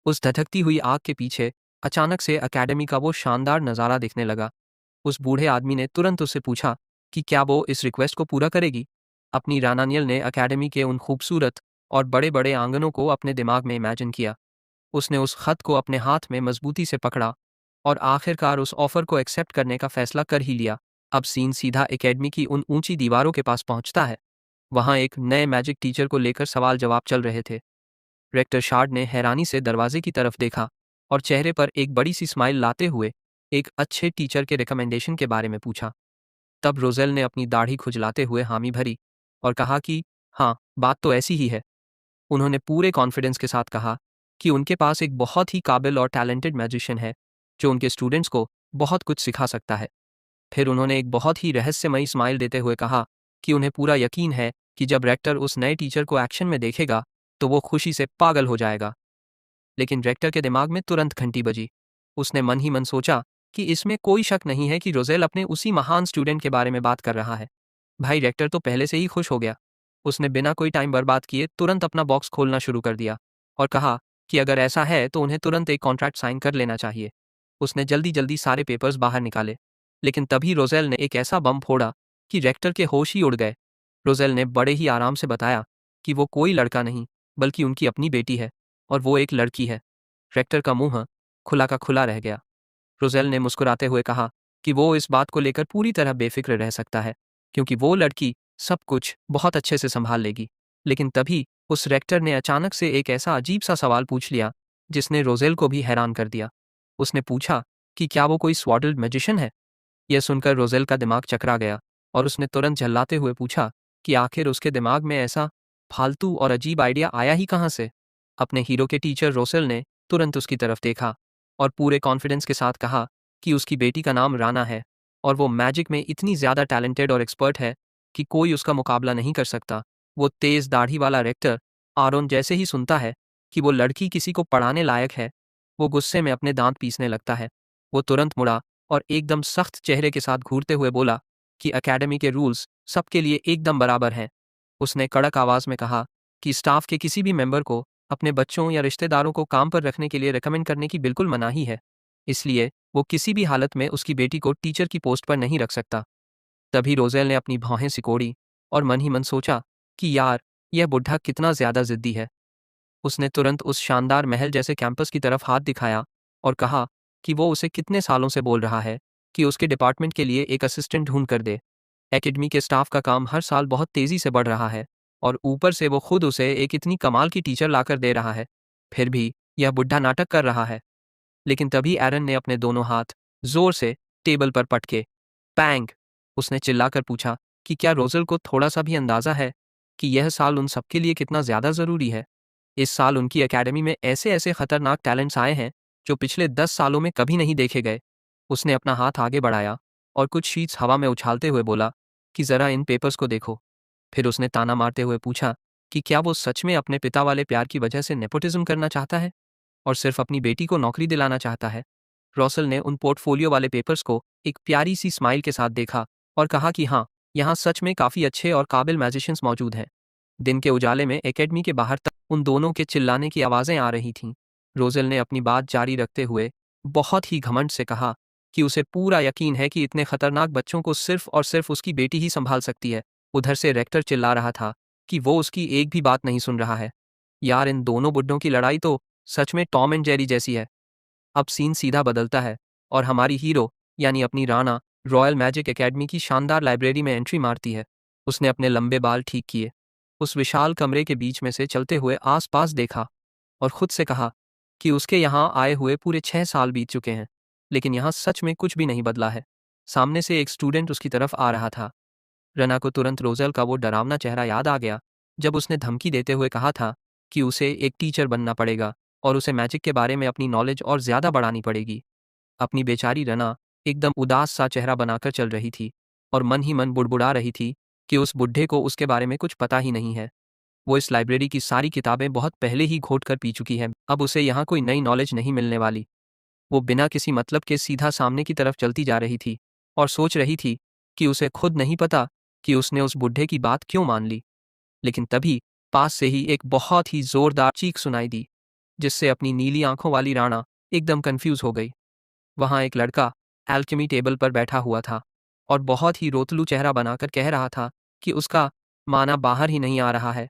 उस धधकती हुई आग के पीछे अचानक से एकेडमी का वो शानदार नज़ारा दिखने लगा। उस बूढ़े आदमी ने तुरंत उससे पूछा कि क्या वो इस रिक्वेस्ट को पूरा करेगी। अपनी रानानियल ने एकेडमी के उन खूबसूरत और बड़े बड़े आंगनों को अपने दिमाग में इमेजिन किया। उसने उस खत को अपने हाथ में मजबूती से पकड़ा और आखिरकार उस ऑफर को एक्सेप्ट करने का फैसला कर ही लिया। अब सीन सीधा एकेडमी की उन ऊंची दीवारों के पास पहुंचता है। वहां एक नए मैजिक टीचर को लेकर सवाल जवाब चल रहे थे। रेक्टर शार्ड ने हैरानी से दरवाजे की तरफ देखा और चेहरे पर एक बड़ी सी स्माइल लाते हुए एक अच्छे टीचर के रिकमेंडेशन के बारे में पूछा। तब रोजेल ने अपनी दाढ़ी खुजलाते हुए हामी भरी और कहा कि हाँ, बात तो ऐसी ही है। उन्होंने पूरे कॉन्फिडेंस के साथ कहा कि उनके पास एक बहुत ही काबिल और टैलेंटेड मैजिशियन है जो उनके स्टूडेंट्स को बहुत कुछ सिखा सकता है। फिर उन्होंने एक बहुत ही रहस्यमयी स्माइल देते हुए कहा कि उन्हें पूरा यकीन है कि जब रेक्टर उस नए टीचर को एक्शन में देखेगा तो वो खुशी से पागल हो जाएगा। लेकिन रेक्टर के दिमाग में तुरंत घंटी बजी। उसने मन ही मन सोचा कि इसमें कोई शक नहीं है कि रोजेल अपने उसी महान स्टूडेंट के बारे में बात कर रहा है। भाई रेक्टर तो पहले से ही खुश हो गया। उसने बिना कोई टाइम बर्बाद किए तुरंत अपना बॉक्स खोलना शुरू कर दिया और कहा कि अगर ऐसा है तो उन्हें तुरंत एक कॉन्ट्रैक्ट साइन कर लेना चाहिए। उसने जल्दी जल्दी सारे पेपर्स बाहर निकाले। लेकिन तभी रोजेल ने एक ऐसा बम फोड़ा कि रेक्टर के होश ही उड़ गए। रोजेल ने बड़े ही आराम से बताया कि वो कोई लड़का नहीं बल्कि उनकी अपनी बेटी है और वो एक लड़की है। रेक्टर का मुंह खुला का खुला रह गया। रोजेल ने मुस्कुराते हुए कहा कि वो इस बात को लेकर पूरी तरह बेफिक्र रह सकता है क्योंकि वो लड़की सब कुछ बहुत अच्छे से संभाल लेगी। लेकिन तभी उस रेक्टर ने अचानक से एक ऐसा अजीब सा सवाल पूछ लिया जिसने रोजेल को भी हैरान कर दिया। उसने पूछा कि क्या वो कोई स्वॉडल्ड मैजिशियन है। यह सुनकर रोजेल का दिमाग चकरा गया और उसने तुरंत झल्लाते हुए पूछा कि आखिर उसके दिमाग में ऐसा फालतू और अजीब आइडिया आया ही कहाँ से। अपने हीरो के टीचर रोसेल ने तुरंत उसकी तरफ देखा और पूरे कॉन्फिडेंस के साथ कहा कि उसकी बेटी का नाम राना है और वो मैजिक में इतनी ज़्यादा टैलेंटेड और एक्सपर्ट है कि कोई उसका मुकाबला नहीं कर सकता। वो तेज़ दाढ़ी वाला रेक्टर आरोन जैसे ही सुनता है कि वो लड़की किसी को पढ़ाने लायक है, वो गुस्से में अपने दांत पीसने लगता है। वो तुरंत मुड़ा और एकदम सख्त चेहरे के साथ घूरते हुए बोला कि एकेडमी के रूल्स सबके लिए एकदम बराबर हैं। उसने कड़क आवाज़ में कहा कि स्टाफ के किसी भी मेंबर को अपने बच्चों या रिश्तेदारों को काम पर रखने के लिए रेकमेंड करने की बिल्कुल मनाही है। इसलिए वो किसी भी हालत में उसकी बेटी को टीचर की पोस्ट पर नहीं रख सकता। तभी रोजेल ने अपनी भौहें सिकोड़ी और मन ही मन सोचा कि यार, यह बुढ़ा कितना ज़्यादा जिद्दी है। उसने तुरंत उस शानदार महल जैसे कैंपस की तरफ हाथ दिखाया और कहा कि वो उसे कितने सालों से बोल रहा है कि उसके डिपार्टमेंट के लिए एक असिस्टेंट ढूंढ कर दे। एकेडमी के स्टाफ का काम हर साल बहुत तेज़ी से बढ़ रहा है और ऊपर से वो खुद उसे एक इतनी कमाल की टीचर लाकर दे रहा है, फिर भी यह बुढ़ा नाटक कर रहा है। लेकिन तभी एरन ने अपने दोनों हाथ जोर से टेबल पर पटके, पैंग! उसने चिल्लाकर पूछा कि क्या रोजल को थोड़ा सा भी अंदाजा है कि यह साल उन सबके लिए कितना ज़्यादा ज़रूरी है। इस साल उनकी एकेडमी में ऐसे ऐसे खतरनाक टैलेंट्स आए हैं जो पिछले 10 सालों में कभी नहीं देखे गए। उसने अपना हाथ आगे बढ़ाया और कुछ शीट्स हवा में उछालते हुए बोला कि ज़रा इन पेपर्स को देखो। फिर उसने ताना मारते हुए पूछा कि क्या वो सच में अपने पिता वाले प्यार की वजह से नेपोटिज्म करना चाहता है और सिर्फ अपनी बेटी को नौकरी दिलाना चाहता है। रॉसल ने उन पोर्टफोलियो वाले पेपर्स को एक प्यारी सी स्माइल के साथ देखा और कहा कि हाँ, यहाँ सच में काफ़ी अच्छे और काबिल मैजिशियंस मौजूद हैं। दिन के उजाले में एकेडमी के बाहर तक उन दोनों के चिल्लाने की आवाज़ें आ रही थीं। रोजल ने अपनी बात जारी रखते हुए बहुत ही घमंड से कहा कि उसे पूरा यकीन है कि इतने खतरनाक बच्चों को सिर्फ और सिर्फ उसकी बेटी ही संभाल सकती है। उधर से रेक्टर चिल्ला रहा था कि वो उसकी एक भी बात नहीं सुन रहा है। यार, इन दोनों बुड्ढों की लड़ाई तो सच में टॉम एंड जेरी जैसी है। अब सीन सीधा बदलता है और हमारी हीरो यानी अपनी राणा रॉयल मैजिक एकेडमी की शानदार लाइब्रेरी में एंट्री मारती है। उसने अपने लंबे बाल ठीक किए, उस विशाल कमरे के बीच में से चलते हुए आसपास देखा और खुद से कहा कि उसके यहाँ आए हुए पूरे 6 साल बीत चुके हैं, लेकिन यहाँ सच में कुछ भी नहीं बदला है। सामने से एक स्टूडेंट उसकी तरफ आ रहा था। रना को तुरंत रोजल का वो डरावना चेहरा याद आ गया जब उसने धमकी देते हुए कहा था कि उसे एक टीचर बनना पड़ेगा और उसे मैजिक के बारे में अपनी नॉलेज और ज़्यादा बढ़ानी पड़ेगी। अपनी बेचारी रना एकदम उदास सा चेहरा बनाकर चल रही थी और मन ही मन बुड़बुड़ा रही थी कि उस बुढ़े को उसके बारे में कुछ पता ही नहीं है। वो इस लाइब्रेरी की सारी किताबें बहुत पहले ही घोट कर पी चुकी है, अब उसे यहाँ कोई नई नॉलेज नहीं मिलने वाली। वो बिना किसी मतलब के सीधा सामने की तरफ चलती जा रही थी और सोच रही थी कि उसे खुद नहीं पता कि उसने उस बुढ़े की बात क्यों मान ली। लेकिन तभी पास से ही एक बहुत ही जोरदार चीख सुनाई दी, जिससे अपनी नीली आंखों वाली राणा एकदम कंफ्यूज हो गई। वहां एक लड़का एल्केमी टेबल पर बैठा हुआ था और बहुत ही रोतलू चेहरा बनाकर कह रहा था कि उसका माना बाहर ही नहीं आ रहा है।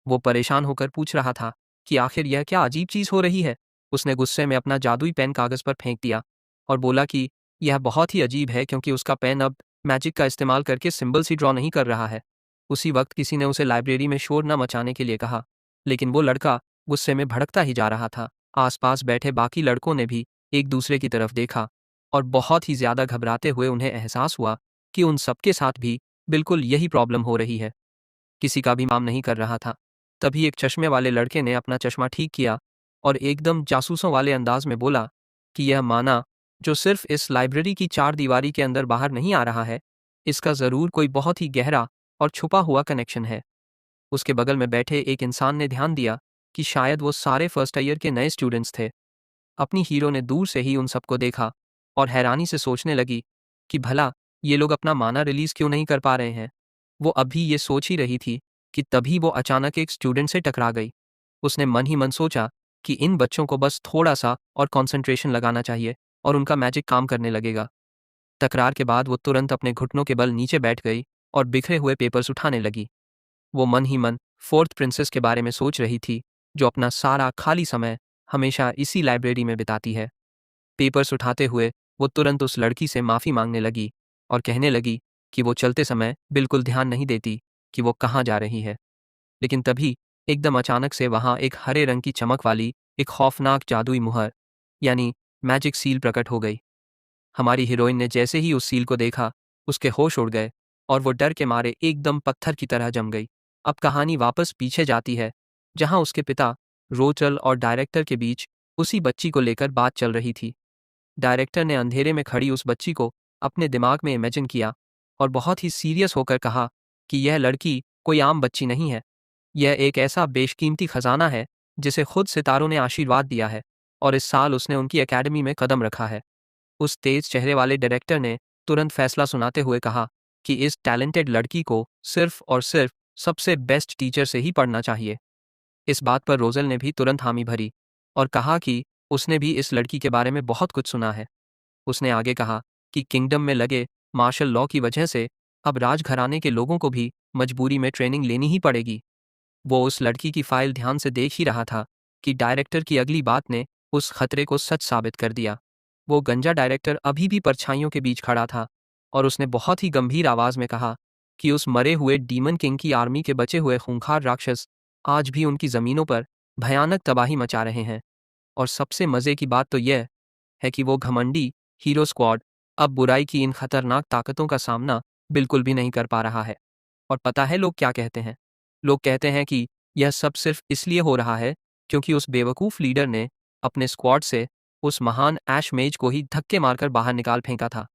वो परेशान होकर पूछ रहा था कि आखिर यह क्या अजीब चीज हो रही है। उसने गुस्से में अपना जादुई पेन कागज पर फेंक दिया और बोला कि यह बहुत ही अजीब है क्योंकि उसका पेन अब मैजिक का इस्तेमाल करके सिंबल्स ही ड्रॉ नहीं कर रहा है। उसी वक्त किसी ने उसे लाइब्रेरी में शोर न मचाने के लिए कहा, लेकिन वो लड़का गुस्से में भड़कता ही जा रहा था। आसपास बैठे बाकी लड़कों ने भी एक दूसरे की तरफ देखा और बहुत ही ज्यादा घबराते हुए उन्हें एहसास हुआ कि उन सबके साथ भी बिल्कुल यही प्रॉब्लम हो रही है। किसी का भी काम नहीं कर रहा था। तभी एक चश्मे वाले लड़के ने अपना चश्मा ठीक किया और एकदम जासूसों वाले अंदाज में बोला कि यह माना जो सिर्फ इस लाइब्रेरी की चार दीवारी के अंदर बाहर नहीं आ रहा है, इसका ज़रूर कोई बहुत ही गहरा और छुपा हुआ कनेक्शन है। उसके बगल में बैठे एक इंसान ने ध्यान दिया कि शायद वो सारे फर्स्ट ईयर के नए स्टूडेंट्स थे। अपनी हीरो ने दूर से ही उन सबको देखा और हैरानी से सोचने लगी कि भला ये लोग अपना माना रिलीज क्यों नहीं कर पा रहे हैं। वो अभी ये सोच ही रही थी कि तभी वो अचानक एक स्टूडेंट से टकरा गई। उसने मन ही मन सोचा कि इन बच्चों को बस थोड़ा सा और कंसंट्रेशन लगाना चाहिए और उनका मैजिक काम करने लगेगा। तकरार के बाद वो तुरंत अपने घुटनों के बल नीचे बैठ गई और बिखरे हुए पेपर्स उठाने लगी। वो मन ही मन फोर्थ प्रिंसेस के बारे में सोच रही थी, जो अपना सारा खाली समय हमेशा इसी लाइब्रेरी में बिताती है। पेपर्स उठाते हुए वो तुरंत उस लड़की से माफ़ी मांगने लगी और कहने लगी कि वो चलते समय बिल्कुल ध्यान नहीं देती कि वो कहाँ जा रही है। लेकिन तभी एकदम अचानक से वहाँ एक हरे रंग की चमक वाली एक खौफनाक जादुई मुहर यानी मैजिक सील प्रकट हो गई। हमारी हीरोइन ने जैसे ही उस सील को देखा, उसके होश उड़ गए और वो डर के मारे एकदम पत्थर की तरह जम गई। अब कहानी वापस पीछे जाती है, जहाँ उसके पिता रोचल और डायरेक्टर के बीच उसी बच्ची को लेकर बात चल रही थी। डायरेक्टर ने अंधेरे में खड़ी उस बच्ची को अपने दिमाग में इमेजिन किया और बहुत ही सीरियस होकर कहा कि यह लड़की कोई आम बच्ची नहीं है। यह एक ऐसा बेशकीमती खजाना है जिसे खुद सितारों ने आशीर्वाद दिया है और इस साल उसने उनकी एकेडमी में कदम रखा है। उस तेज चेहरे वाले डायरेक्टर ने तुरंत फैसला सुनाते हुए कहा कि इस टैलेंटेड लड़की को सिर्फ और सिर्फ सबसे बेस्ट टीचर से ही पढ़ना चाहिए। इस बात पर रोजल ने भी तुरंत हामी भरी और कहा कि उसने भी इस लड़की के बारे में बहुत कुछ सुना है। उसने आगे कहा कि किंगडम में लगे मार्शल लॉ की वजह से अब राजघराने के लोगों को भी मजबूरी में ट्रेनिंग लेनी ही पड़ेगी। वो उस लड़की की फाइल ध्यान से देख ही रहा था कि डायरेक्टर की अगली बात ने उस खतरे को सच साबित कर दिया। वो गंजा डायरेक्टर अभी भी परछाइयों के बीच खड़ा था और उसने बहुत ही गंभीर आवाज में कहा कि उस मरे हुए डीमन किंग की आर्मी के बचे हुए खूंखार राक्षस आज भी उनकी जमीनों पर भयानक तबाही मचा रहे हैं। और सबसे मजे की बात तो यह है कि वो घमंडी हीरो स्क्वाड अब बुराई की इन खतरनाक ताकतों का सामना बिल्कुल भी नहीं कर पा रहा है। और पता है लोग क्या कहते हैं? लोग कहते हैं कि यह सब सिर्फ इसलिए हो रहा है क्योंकि उस बेवकूफ़ लीडर ने अपने स्क्वाड से उस महान ऐश मेज को ही धक्के मारकर बाहर निकाल फेंका था।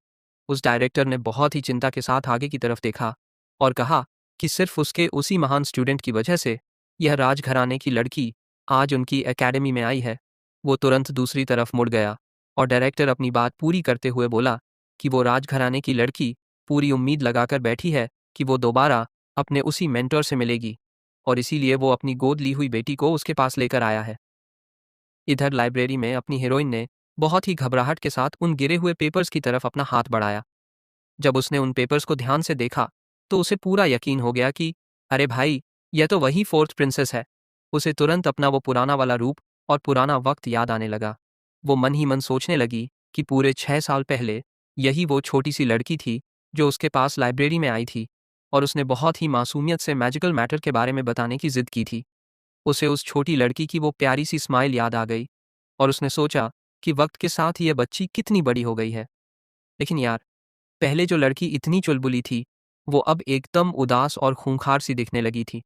उस डायरेक्टर ने बहुत ही चिंता के साथ आगे की तरफ देखा और कहा कि सिर्फ उसके उसी महान स्टूडेंट की वजह से यह राजघराने की लड़की आज उनकी एकेडमी में आई है। वो तुरंत दूसरी तरफ मुड़ गया और डायरेक्टर अपनी बात पूरी करते हुए बोला कि वो राजघराने की लड़की पूरी उम्मीद लगाकर बैठी है कि वो दोबारा अपने उसी मेंटर से मिलेगी और इसीलिए वो अपनी गोद ली हुई बेटी को उसके पास लेकर आया है। इधर लाइब्रेरी में अपनी हीरोइन ने बहुत ही घबराहट के साथ उन गिरे हुए पेपर्स की तरफ अपना हाथ बढ़ाया। जब उसने उन पेपर्स को ध्यान से देखा तो उसे पूरा यकीन हो गया कि अरे भाई, यह तो वही फोर्थ प्रिंसेस है। उसे तुरंत अपना वो पुराना वाला रूप और पुराना वक्त याद आने लगा। वो मन ही मन सोचने लगी कि पूरे 6 साल पहले यही वो छोटी सी लड़की थी जो उसके पास लाइब्रेरी में आई थी और उसने बहुत ही मासूमियत से मैजिकल मैटर के बारे में बताने की जिद की थी। उसे उस छोटी लड़की की वो प्यारी सी स्माइल याद आ गई और उसने सोचा कि वक्त के साथ ही यह बच्ची कितनी बड़ी हो गई है। लेकिन यार, पहले जो लड़की इतनी चुलबुली थी वो अब एकदम उदास और खूंखार सी दिखने लगी थी।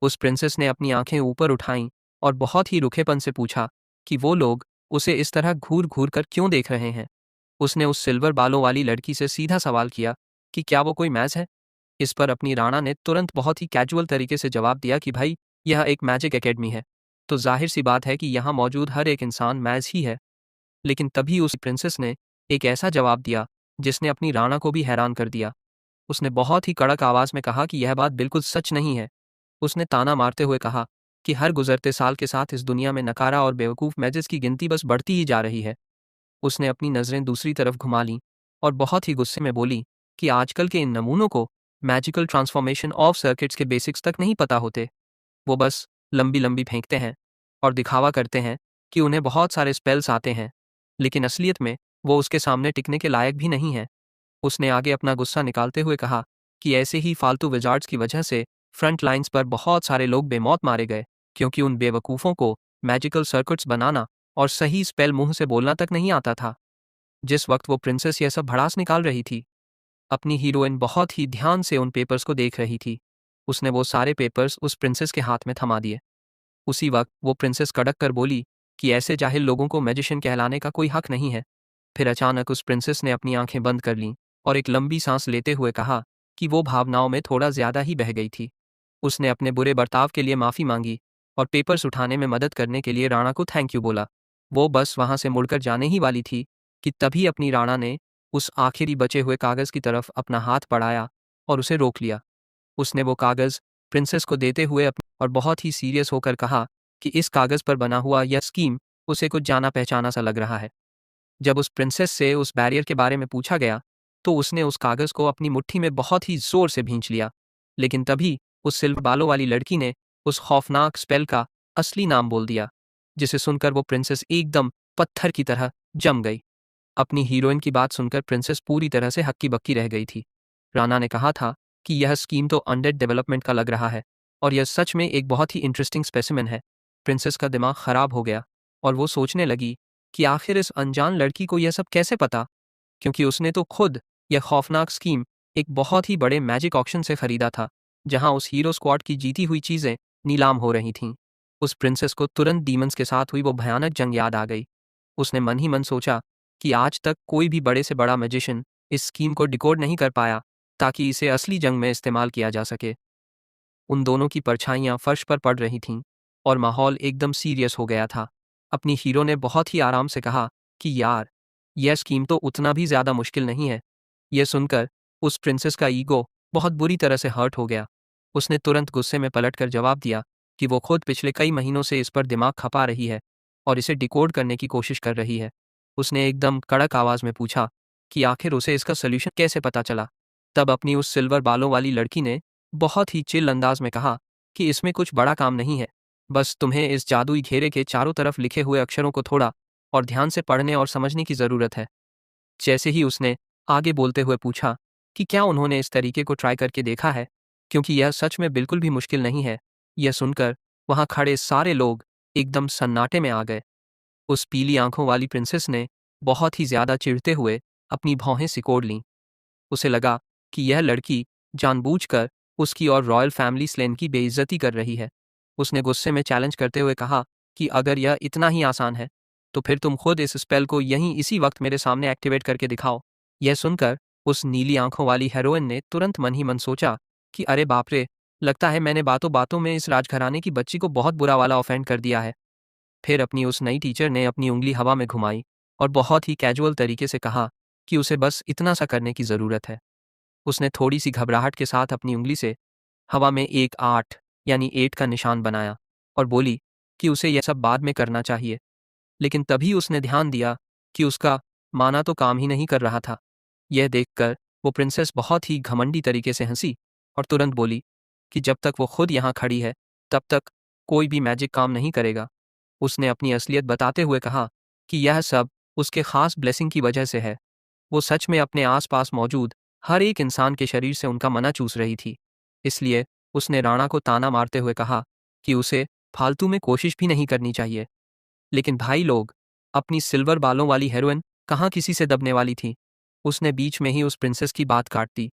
उस प्रिंसेस ने अपनी आंखें ऊपर उठाईं और बहुत ही रुखेपन से पूछा कि वो लोग उसे इस तरह घूर घूर कर क्यों देख रहे हैं। उसने उस सिल्वर बालों वाली लड़की से सीधा सवाल किया कि क्या वो कोई मैज है। इस पर अपनी राणा ने तुरंत बहुत ही कैजुअल तरीके से जवाब दिया कि भाई, यह एक मैजिक एकेडमी है, तो जाहिर सी बात है कि यहाँ मौजूद हर एक इंसान मैज ही है। लेकिन तभी उस प्रिंसेस ने एक ऐसा जवाब दिया जिसने अपनी राणा को भी हैरान कर दिया। उसने बहुत ही कड़क आवाज में कहा कि यह बात बिल्कुल सच नहीं है। उसने ताना मारते हुए कहा कि हर गुजरते साल के साथ इस दुनिया में नकारा और बेवकूफ़ मैजेस की गिनती बस बढ़ती ही जा रही है। उसने अपनी नज़रें दूसरी तरफ घुमा लीं और बहुत ही गुस्से में बोली कि आजकल के इन नमूनों को मैजिकल ट्रांसफॉर्मेशन ऑफ सर्किट्स के बेसिक्स तक नहीं पता होते। वो बस लंबी लंबी फेंकते हैं और दिखावा करते हैं कि उन्हें बहुत सारे स्पेल्स आते हैं, लेकिन असलियत में वो उसके सामने टिकने के लायक भी नहीं है। उसने आगे अपना गुस्सा निकालते हुए कहा कि ऐसे ही फालतू विजार्ड्स की वजह से फ्रंट लाइंस पर बहुत सारे लोग बेमौत मारे गए क्योंकि उन बेवकूफ़ों को मैजिकल सर्किट्स बनाना और सही स्पेल मुंह से बोलना तक नहीं आता था। जिस वक्त वो प्रिंसेस यह सब भड़ास निकाल रही थी, अपनी हीरोइन बहुत ही ध्यान से उन पेपर्स को देख रही थी। उसने वो सारे पेपर्स उस प्रिंसेस के हाथ में थमा दिए। उसी वक्त वो प्रिंसेस कड़क कर बोली कि ऐसे जाहिल लोगों को मैजिशियन कहलाने का कोई हक नहीं है। फिर अचानक उस प्रिंसेस ने अपनी आंखें बंद कर लीं और एक लंबी सांस लेते हुए कहा कि वो भावनाओं में थोड़ा ज्यादा ही बह गई थी। उसने अपने बुरे बर्ताव के लिए माफ़ी मांगी और पेपर्स उठाने में मदद करने के लिए राणा को थैंक यू बोला। वो बस वहां से मुड़कर जाने ही वाली थी कि तभी अपनी राणा ने उस आखिरी बचे हुए कागज़ की तरफ अपना हाथ बढ़ाया और उसे रोक लिया। उसने वो कागज़ प्रिंसेस को देते हुए और बहुत ही सीरियस होकर कहा कि इस कागज़ पर बना हुआ यह स्कीम उसे कुछ जाना पहचाना सा लग रहा है। जब उस प्रिंसेस से उस बैरियर के बारे में पूछा गया तो उसने उस कागज़ को अपनी मुट्ठी में बहुत ही जोर से भींच लिया। लेकिन तभी उस सिल्वर बालों वाली लड़की ने उस खौफनाक स्पेल का असली नाम बोल दिया, जिसे सुनकर वो प्रिंसेस एकदम पत्थर की तरह जम गई। अपनी हीरोइन की बात सुनकर प्रिंसेस पूरी तरह से हक्की बक्की रह गई थी। राणा ने कहा था कि यह स्कीम तो अंडर डेवलपमेंट का लग रहा है और यह सच में एक बहुत ही इंटरेस्टिंग स्पेसिमेन है। प्रिंसेस का दिमाग खराब हो गया और वो सोचने लगी कि आखिर इस अनजान लड़की को यह सब कैसे पता, क्योंकि उसने तो खुद यह खौफनाक स्कीम एक बहुत ही बड़े मैजिक ऑक्शन से खरीदा था जहां उस हीरो स्क्वाड की जीती हुई चीजें नीलाम हो रही थीं। उस प्रिंसेस को तुरंत डीमंस के साथ हुई वो भयानक जंग याद आ गई। उसने मन ही मन सोचा कि आज तक कोई भी बड़े से बड़ा मैजिशियन इस स्कीम को डिकोड नहीं कर पाया ताकि इसे असली जंग में इस्तेमाल किया जा सके। उन दोनों की परछाइयां फर्श पर पड़ रही थीं और माहौल एकदम सीरियस हो गया था। अपनी हीरो ने बहुत ही आराम से कहा कि यार, यह स्कीम तो उतना भी ज्यादा मुश्किल नहीं है। यह सुनकर उस प्रिंसेस का ईगो बहुत बुरी तरह से हर्ट हो गया। उसने तुरंत गुस्से में पलटकर जवाब दिया कि वो खुद पिछले कई महीनों से इस पर दिमाग खपा रही है और इसे डिकोड करने की कोशिश कर रही है। उसने एकदम कड़क आवाज में पूछा कि आखिर उसे इसका सलूशन कैसे पता चला। तब अपनी उस सिल्वर बालों वाली लड़की ने बहुत ही चिल अंदाज में कहा कि इसमें कुछ बड़ा काम नहीं है, बस तुम्हें इस जादुई घेरे के चारों तरफ लिखे हुए अक्षरों को थोड़ा और ध्यान से पढ़ने और समझने की ज़रूरत है। जैसे ही उसने आगे बोलते हुए पूछा कि क्या उन्होंने इस तरीके को ट्राई करके देखा है, क्योंकि यह सच में बिल्कुल भी मुश्किल नहीं है। यह सुनकर वहाँ खड़े सारे लोग एकदम सन्नाटे में आ गए। उस पीली आंखों वाली प्रिंसेस ने बहुत ही ज़्यादा चिढ़ते हुए अपनी भौहें सिकोड़ लीं। उसे लगा कि यह लड़की जानबूझकर उसकी और रॉयल फैमिली स्लेन की बेइज्जती कर रही है। उसने गुस्से में चैलेंज करते हुए कहा कि अगर यह इतना ही आसान है तो फिर तुम खुद इस स्पेल को यहीं इसी वक्त मेरे सामने एक्टिवेट करके दिखाओ। यह सुनकर उस नीली आंखों वाली हेरोइन ने तुरंत मन ही मन सोचा कि अरे बाप रे, लगता है मैंने बातों बातों में इस राजघराने की बच्ची को बहुत बुरा वाला ऑफेंड कर दिया है। फिर अपनी उस नई टीचर ने अपनी उंगली हवा में घुमाई और बहुत ही कैजुअल तरीके से कहा कि उसे बस इतना सा करने की ज़रूरत है। उसने थोड़ी सी घबराहट के साथ अपनी उंगली से हवा में एक 8 यानी 8 का निशान बनाया और बोली कि उसे यह सब बाद में करना चाहिए। लेकिन तभी उसने ध्यान दिया कि उसका माना तो काम ही नहीं कर रहा था। यह देखकर वो प्रिंसेस बहुत ही घमंडी तरीके से हंसी और तुरंत बोली कि जब तक वो खुद यहाँ खड़ी है तब तक कोई भी मैजिक काम नहीं करेगा। उसने अपनी असलियत बताते हुए कहा कि यह सब उसके खास ब्लेसिंग की वजह से है। वो सच में अपने आसपास मौजूद हर एक इंसान के शरीर से उनका मना चूस रही थी। इसलिए उसने राणा को ताना मारते हुए कहा कि उसे फालतू में कोशिश भी नहीं करनी चाहिए। लेकिन भाई लोग, अपनी सिल्वर बालों वाली हेरोइन कहाँ किसी से दबने वाली थी। उसने बीच में ही उस प्रिंसेस की बात काट दी।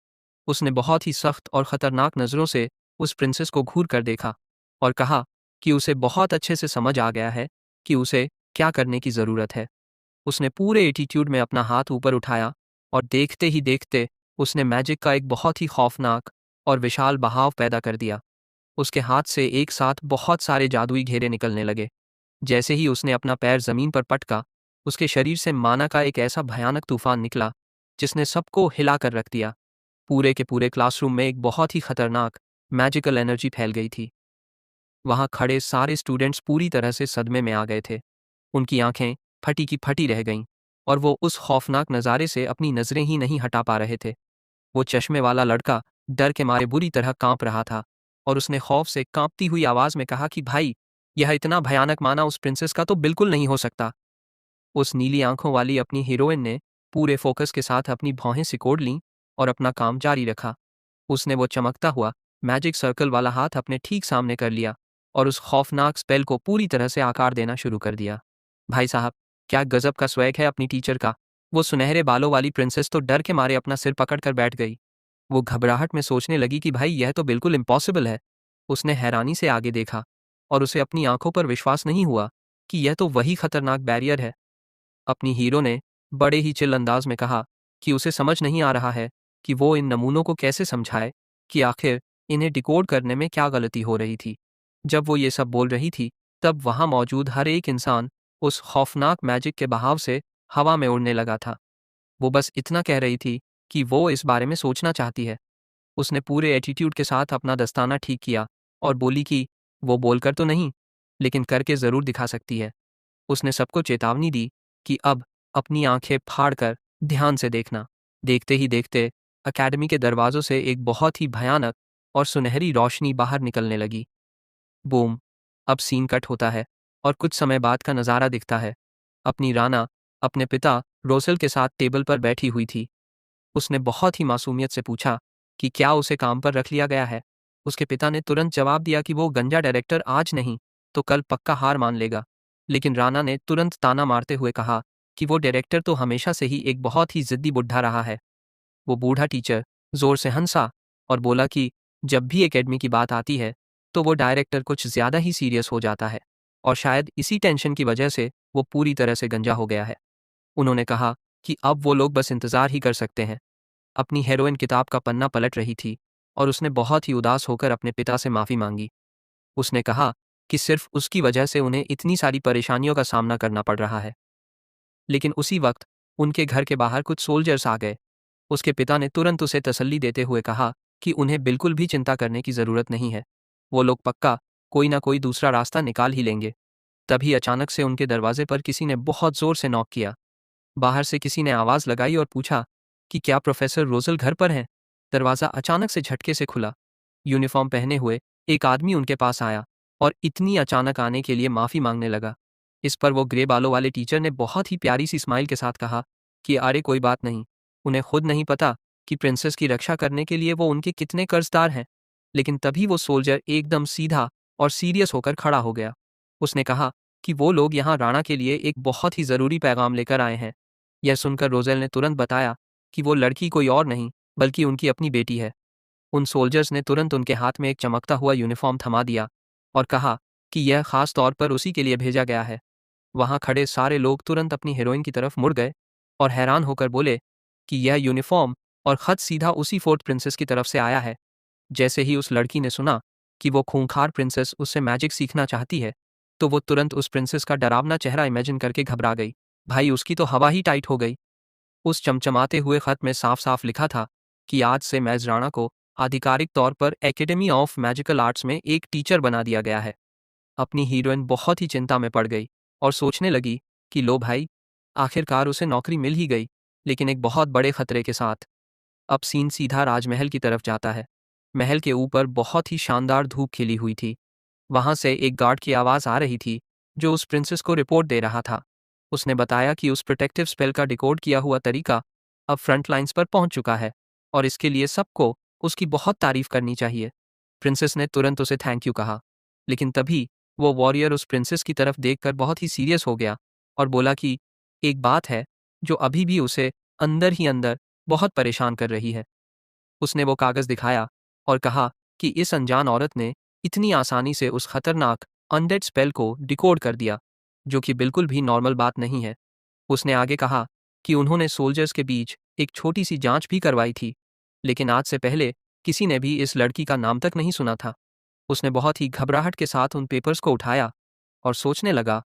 उसने बहुत ही सख्त और खतरनाक नज़रों से उस प्रिंसेस को घूर कर देखा और कहा कि उसे बहुत अच्छे से समझ आ गया है कि उसे क्या करने की ज़रूरत है। उसने पूरे एटीट्यूड में अपना हाथ ऊपर उठाया और देखते ही देखते उसने मैजिक का एक बहुत ही खौफनाक और विशाल बहाव पैदा कर दिया। उसके हाथ से एक साथ बहुत सारे जादुई घेरे निकलने लगे। जैसे ही उसने अपना पैर जमीन पर पटका, उसके शरीर से माना का एक ऐसा भयानक तूफान निकला जिसने सबको हिला कर रख दिया। पूरे के पूरे क्लासरूम में एक बहुत ही खतरनाक मैजिकल एनर्जी फैल गई थी। वहाँ खड़े सारे स्टूडेंट्स पूरी तरह से सदमे में आ गए थे। उनकी आंखें फटी की फटी रह गईं और वो उस खौफनाक नज़ारे से अपनी नज़रें ही नहीं हटा पा रहे थे। वो चश्मे वाला लड़का डर के मारे बुरी तरह कांप रहा था और उसने खौफ से कांपती हुई आवाज़ में कहा कि भाई, यह इतना भयानक माना उस प्रिंसेस का तो बिल्कुल नहीं हो सकता। उस नीली आंखों वाली अपनी हीरोइन ने पूरे फोकस के साथ अपनी भौहें सिकोड़ लीं और अपना काम जारी रखा। उसने वो चमकता हुआ मैजिक सर्कल वाला हाथ अपने ठीक सामने कर लिया और उस खौफनाक स्पेल को पूरी तरह से आकार देना शुरू कर दिया। भाई साहब, क्या गजब का स्वैग है अपनी टीचर का। वो सुनहरे बालों वाली प्रिंसेस तो डर के मारे अपना सिर पकड़कर बैठ गई। वो घबराहट में सोचने लगी कि भाई यह तो बिल्कुल इम्पॉसिबल है। उसने हैरानी से आगे देखा और उसे अपनी आंखों पर विश्वास नहीं हुआ कि यह तो वही खतरनाक बैरियर है। अपनी हीरो ने बड़े ही चिल अंदाज में कहा कि उसे समझ नहीं आ रहा है कि वो इन नमूनों को कैसे समझाए कि आखिर इन्हें डिकोड करने में क्या गलती हो रही थी। जब वो ये सब बोल रही थी तब वहाँ मौजूद हर एक इंसान उस खौफनाक मैजिक के बहाव से हवा में उड़ने लगा था। वो बस इतना कह रही थी कि वो इस बारे में सोचना चाहती है। उसने पूरे एटीट्यूड के साथ अपना दस्ताना ठीक किया और बोली कि वो बोलकर तो नहीं, लेकिन करके ज़रूर दिखा सकती है। उसने सबको चेतावनी दी कि अब अपनी आंखें फाड़कर ध्यान से देखना। देखते ही देखते अकेडमी के दरवाजों से एक बहुत ही भयानक और सुनहरी रोशनी बाहर निकलने लगी। बूम! अब सीन कट होता है और कुछ समय बाद का नज़ारा दिखता है। अपनी राना अपने पिता रोसेल के साथ टेबल पर बैठी हुई थी। उसने बहुत ही मासूमियत से पूछा कि क्या उसे काम पर रख लिया गया है। उसके पिता ने तुरंत जवाब दिया कि वो गंजा डायरेक्टर आज नहीं तो कल पक्का हार मान लेगा। लेकिन राना ने तुरंत ताना मारते हुए कहा कि वो डायरेक्टर तो हमेशा से ही एक बहुत ही जिद्दी बुढ़ा रहा है। वो बूढ़ा टीचर जोर से हंसा और बोला कि जब भी एकेडमी की बात आती है तो वो डायरेक्टर कुछ ज़्यादा ही सीरियस हो जाता है और शायद इसी टेंशन की वजह से वो पूरी तरह से गंजा हो गया है। उन्होंने कहा कि अब वो लोग बस इंतज़ार ही कर सकते हैं। अपनी हेरोइन किताब का पन्ना पलट रही थी और उसने बहुत ही उदास होकर अपने पिता से माफ़ी मांगी। उसने कहा कि सिर्फ उसकी वजह से उन्हें इतनी सारी परेशानियों का सामना करना पड़ रहा है। लेकिन उसी वक्त उनके घर के बाहर कुछ सोल्जर्स आ गए। उसके पिता ने तुरंत उसे तसल्ली देते हुए कहा कि उन्हें बिल्कुल भी चिंता करने की ज़रूरत नहीं है। वो लोग पक्का कोई ना कोई दूसरा रास्ता निकाल ही लेंगे। तभी अचानक से उनके दरवाजे पर किसी ने बहुत ज़ोर से नॉक किया। बाहर से किसी ने आवाज़ लगाई और पूछा कि क्या प्रोफेसर रोज़ल घर पर हैं? दरवाज़ा अचानक से झटके से खुला। यूनिफॉर्म पहने हुए एक आदमी उनके पास आया और इतनी अचानक आने के लिए माफ़ी मांगने लगा। इस पर वो ग्रे बालों वाले टीचर ने बहुत ही प्यारी सी स्माइल के साथ कहा कि अरे कोई बात नहीं, उन्हें खुद नहीं पता कि प्रिंसेस की रक्षा करने के लिए वो उनके कितने कर्जदार हैं। लेकिन तभी वो सोल्जर एकदम सीधा और सीरियस होकर खड़ा हो गया। उसने कहा कि वो लोग यहाँ राणा के लिए एक बहुत ही ज़रूरी पैगाम लेकर आए हैं। यह सुनकर रोजेल ने तुरंत बताया कि वो लड़की कोई और नहीं बल्कि उनकी अपनी बेटी है। उन सोल्जर्स ने तुरंत उनके हाथ में एक चमकता हुआ यूनिफॉर्म थमा दिया और कहा कि यह खास तौर पर उसी के लिए भेजा गया है। वहां खड़े सारे लोग तुरंत अपनी हीरोइन की तरफ मुड़ गए और हैरान होकर बोले कि यह यूनिफॉर्म और खत सीधा उसी फोर्थ प्रिंसेस की तरफ से आया है। जैसे ही उस लड़की ने सुना कि वो खूंखार प्रिंसेस उससे मैजिक सीखना चाहती है, तो वो तुरंत उस प्रिंसेस का डरावना चेहरा इमेजिन करके घबरा गई। भाई उसकी तो हवा ही टाइट हो गई। उस चमचमाते हुए खत में साफ साफ लिखा था कि आज से मैज राणा को आधिकारिक तौर पर एकेडमी ऑफ मैजिकल आर्ट्स में एक टीचर बना दिया गया है। अपनी हीरोइन बहुत ही चिंता में पड़ गई और सोचने लगी कि लो भाई, आखिरकार उसे नौकरी मिल ही गई, लेकिन एक बहुत बड़े खतरे के साथ। अब सीन सीधा राजमहल की तरफ जाता है। महल के ऊपर बहुत ही शानदार धूप खिली हुई थी। वहां से एक गार्ड की आवाज़ आ रही थी जो उस प्रिंसेस को रिपोर्ट दे रहा था। उसने बताया कि उस प्रोटेक्टिव स्पेल का डिकोड किया हुआ तरीका अब फ्रंट लाइंस पर पहुंच चुका है और इसके लिए सबको उसकी बहुत तारीफ करनी चाहिए। प्रिंसेस ने तुरंत उसे थैंक यू कहा, लेकिन तभी वो वॉरियर उस प्रिंसेस की तरफ देखकर बहुत ही सीरियस हो गया और बोला कि एक बात है जो अभी भी उसे अंदर ही अंदर बहुत परेशान कर रही है। उसने वो कागज़ दिखाया और कहा कि इस अनजान औरत ने इतनी आसानी से उस खतरनाक अनडेड स्पेल को डिकोड कर दिया, जो कि बिल्कुल भी नॉर्मल बात नहीं है। उसने आगे कहा कि उन्होंने सोल्जर्स के बीच एक छोटी सी जांच भी करवाई थी, लेकिन आज से पहले किसी ने भी इस लड़की का नाम तक नहीं सुना था। उसने बहुत ही घबराहट के साथ उन पेपर्स को उठाया और सोचने लगा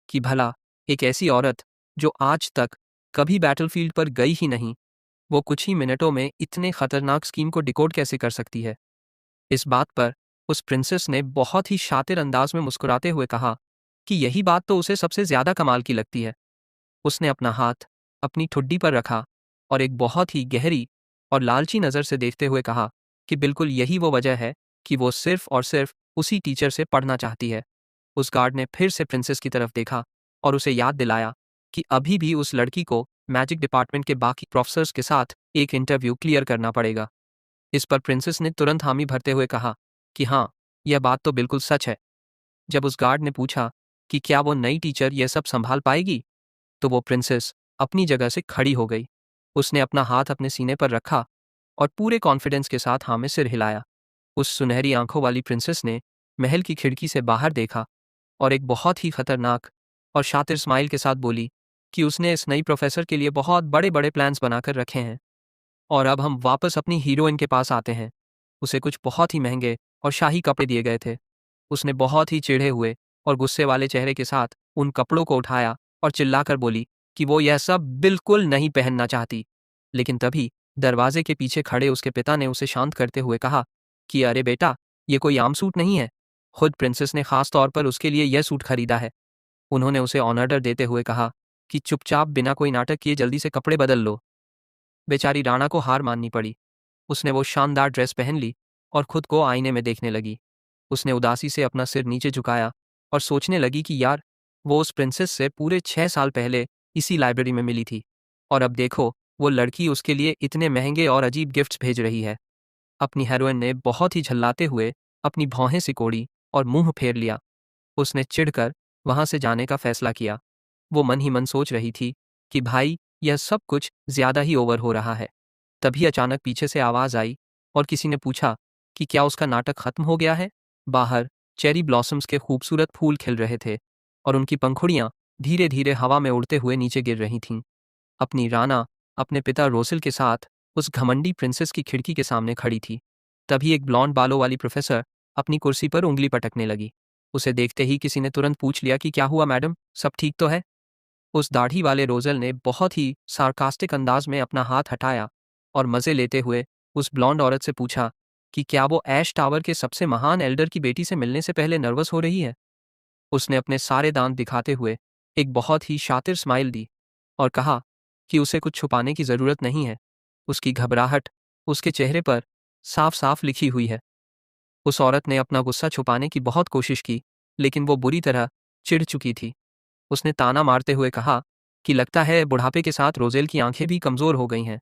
कि भला एक ऐसी औरत जो आज तक कभी बैटलफील्ड पर गई ही नहीं, वो कुछ ही मिनटों में इतने खतरनाक स्कीम को डिकोड कैसे कर सकती है। इस बात पर उस प्रिंसेस ने बहुत ही शातिर अंदाज में मुस्कुराते हुए कहा कि यही बात तो उसे सबसे ज्यादा कमाल की लगती है। उसने अपना हाथ अपनी ठुड्डी पर रखा और एक बहुत ही गहरी और लालची नज़र से देखते हुए कहा कि बिल्कुल यही वो वजह है कि वो सिर्फ और सिर्फ उसी टीचर से पढ़ना चाहती है। उस गार्ड ने फिर से प्रिंसेस की तरफ देखा और उसे याद दिलाया कि अभी भी उस लड़की को मैजिक डिपार्टमेंट के बाकी प्रोफेसर्स के साथ एक इंटरव्यू क्लियर करना पड़ेगा। इस पर प्रिंसेस ने तुरंत हामी भरते हुए कहा कि हाँ, यह बात तो बिल्कुल सच है। जब उस गार्ड ने पूछा कि क्या वो नई टीचर यह सब संभाल पाएगी, तो वो प्रिंसेस अपनी जगह से खड़ी हो गई। उसने अपना हाथ अपने सीने पर रखा और पूरे कॉन्फिडेंस के साथ हाँ में सिर हिलाया। उस सुनहरी आंखों वाली प्रिंसेस ने महल की खिड़की से बाहर देखा और एक बहुत ही खतरनाक और शातिर स्माइल के साथ बोली कि उसने इस नई प्रोफेसर के लिए बहुत बड़े बड़े प्लान्स बनाकर रखे हैं। और अब हम वापस अपनी हीरोइन के पास आते हैं। उसे कुछ बहुत ही महंगे और शाही कपड़े दिए गए थे। उसने बहुत ही चिढ़े हुए और गुस्से वाले चेहरे के साथ उन कपड़ों को उठाया और चिल्लाकर बोली कि वो यह सब बिल्कुल नहीं पहनना चाहती। लेकिन तभी दरवाजे के पीछे खड़े उसके पिता ने उसे शांत करते हुए कहा कि अरे बेटा, ये कोई आम सूट नहीं है। खुद प्रिंसेस ने खास तौर पर उसके लिए यह सूट खरीदा है। उन्होंने उसे ऑनर देते हुए कहा कि चुपचाप बिना कोई नाटक किए जल्दी से कपड़े बदल लो। बेचारी राणा को हार माननी पड़ी। उसने वो शानदार ड्रेस पहन ली और खुद को आईने में देखने लगी। उसने उदासी से अपना सिर नीचे झुकाया और सोचने लगी कि यार, वो उस प्रिंसेस से पूरे 6 साल पहले इसी लाइब्रेरी में मिली थी और अब देखो, वो लड़की उसके लिए इतने महंगे और अजीब गिफ्ट्स भेज रही है। अपनी हीरोइन ने बहुत ही झल्लाते हुए अपनी भौहें सिकोड़ी और मुंह फेर लिया। उसने चिढ़कर वहां से जाने का फैसला किया। वो मन ही मन सोच रही थी कि भाई, यह सब कुछ ज्यादा ही ओवर हो रहा है। तभी अचानक पीछे से आवाज आई और किसी ने पूछा कि क्या उसका नाटक खत्म हो गया है। बाहर चेरी ब्लॉसम्स के खूबसूरत फूल खिल रहे थे और उनकी पंखुड़ियां धीरे धीरे हवा में उड़ते हुए नीचे गिर रही थीं। अपनी राना अपने पिता रोसिल के साथ उस घमंडी प्रिंसेस की खिड़की के सामने खड़ी थी। तभी एक ब्लॉन्ड बालों वाली प्रोफेसर अपनी कुर्सी पर उंगली पटकने लगी। उसे देखते ही किसी ने तुरंत पूछ लिया कि क्या हुआ मैडम, सब ठीक तो है। उस दाढ़ी वाले रोजल ने बहुत ही सार्कास्टिक अंदाज में अपना हाथ हटाया और मजे लेते हुए उस ब्लॉन्ड औरत से पूछा कि क्या वो ऐश टावर के सबसे महान एल्डर की बेटी से मिलने से पहले नर्वस हो रही है। उसने अपने सारे दांत दिखाते हुए एक बहुत ही शातिर स्माइल दी और कहा कि उसे कुछ छुपाने की जरूरत नहीं है। उसकी घबराहट उसके चेहरे पर साफ साफ लिखी हुई है। उस औरत ने अपना गुस्सा छुपाने की बहुत कोशिश की, लेकिन वो बुरी तरह चिढ़ चुकी थी। उसने ताना मारते हुए कहा कि लगता है बुढ़ापे के साथ रोजेल की आंखें भी कमजोर हो गई हैं।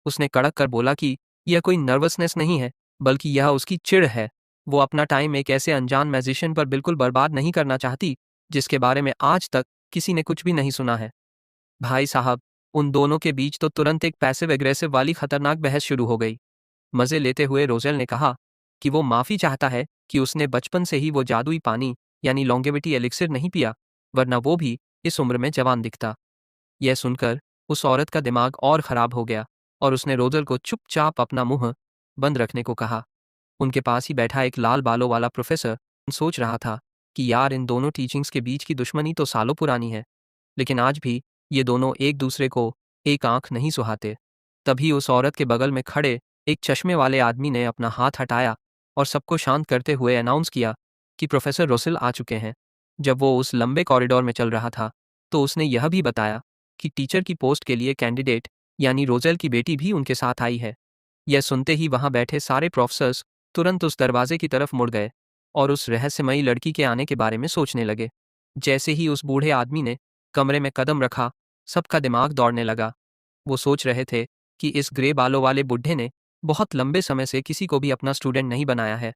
उसने कड़क कर बोला कि यह कोई नर्वसनेस नहीं है, बल्कि यह उसकी चिढ़ है। वो अपना टाइम एक ऐसे अनजान मैजिशियन पर बिल्कुल बर्बाद नहीं करना चाहती जिसके बारे में आज तक किसी ने कुछ भी नहीं सुना है। भाई साहब, उन दोनों के बीच तो तुरंत एक पैसिव एग्रेसिव वाली खतरनाक बहस शुरू हो गई। मजे लेते हुए रोजेल ने कहा कि वो माफी चाहता है कि उसने बचपन से ही वो जादुई पानी यानी लॉन्गेविटी एलिक्सिर नहीं पिया, वरना वो भी इस उम्र में जवान दिखता। यह सुनकर उस औरत का दिमाग और खराब हो गया और उसने रोजल को चुपचाप अपना मुंह बंद रखने को कहा। उनके पास ही बैठा एक लाल बालों वाला प्रोफेसर सोच रहा था कि यार, इन दोनों टीचिंग्स के बीच की दुश्मनी तो सालों पुरानी है, लेकिन आज भी ये दोनों एक दूसरे को एक आंख नहीं सुहाते। तभी उस औरत के बगल में खड़े एक चश्मे वाले आदमी ने अपना हाथ हटाया और सबको शांत करते हुए अनाउंस किया कि प्रोफेसर रोसिल आ चुके हैं। जब वो उस लंबे कॉरिडोर में चल रहा था तो उसने यह भी बताया कि टीचर की पोस्ट के लिए कैंडिडेट यानी रोजेल की बेटी भी उनके साथ आई है। यह सुनते ही वहां बैठे सारे प्रोफेसर्स तुरंत उस दरवाजे की तरफ मुड़ गए और उस रहस्यमयी लड़की के आने के बारे में सोचने लगे। जैसे ही उस बूढ़े आदमी ने कमरे में कदम रखा, सबका दिमाग दौड़ने लगा। वो सोच रहे थे कि इस ग्रे बालों वाले बुढ़े ने बहुत लंबे समय से किसी को भी अपना स्टूडेंट नहीं बनाया है,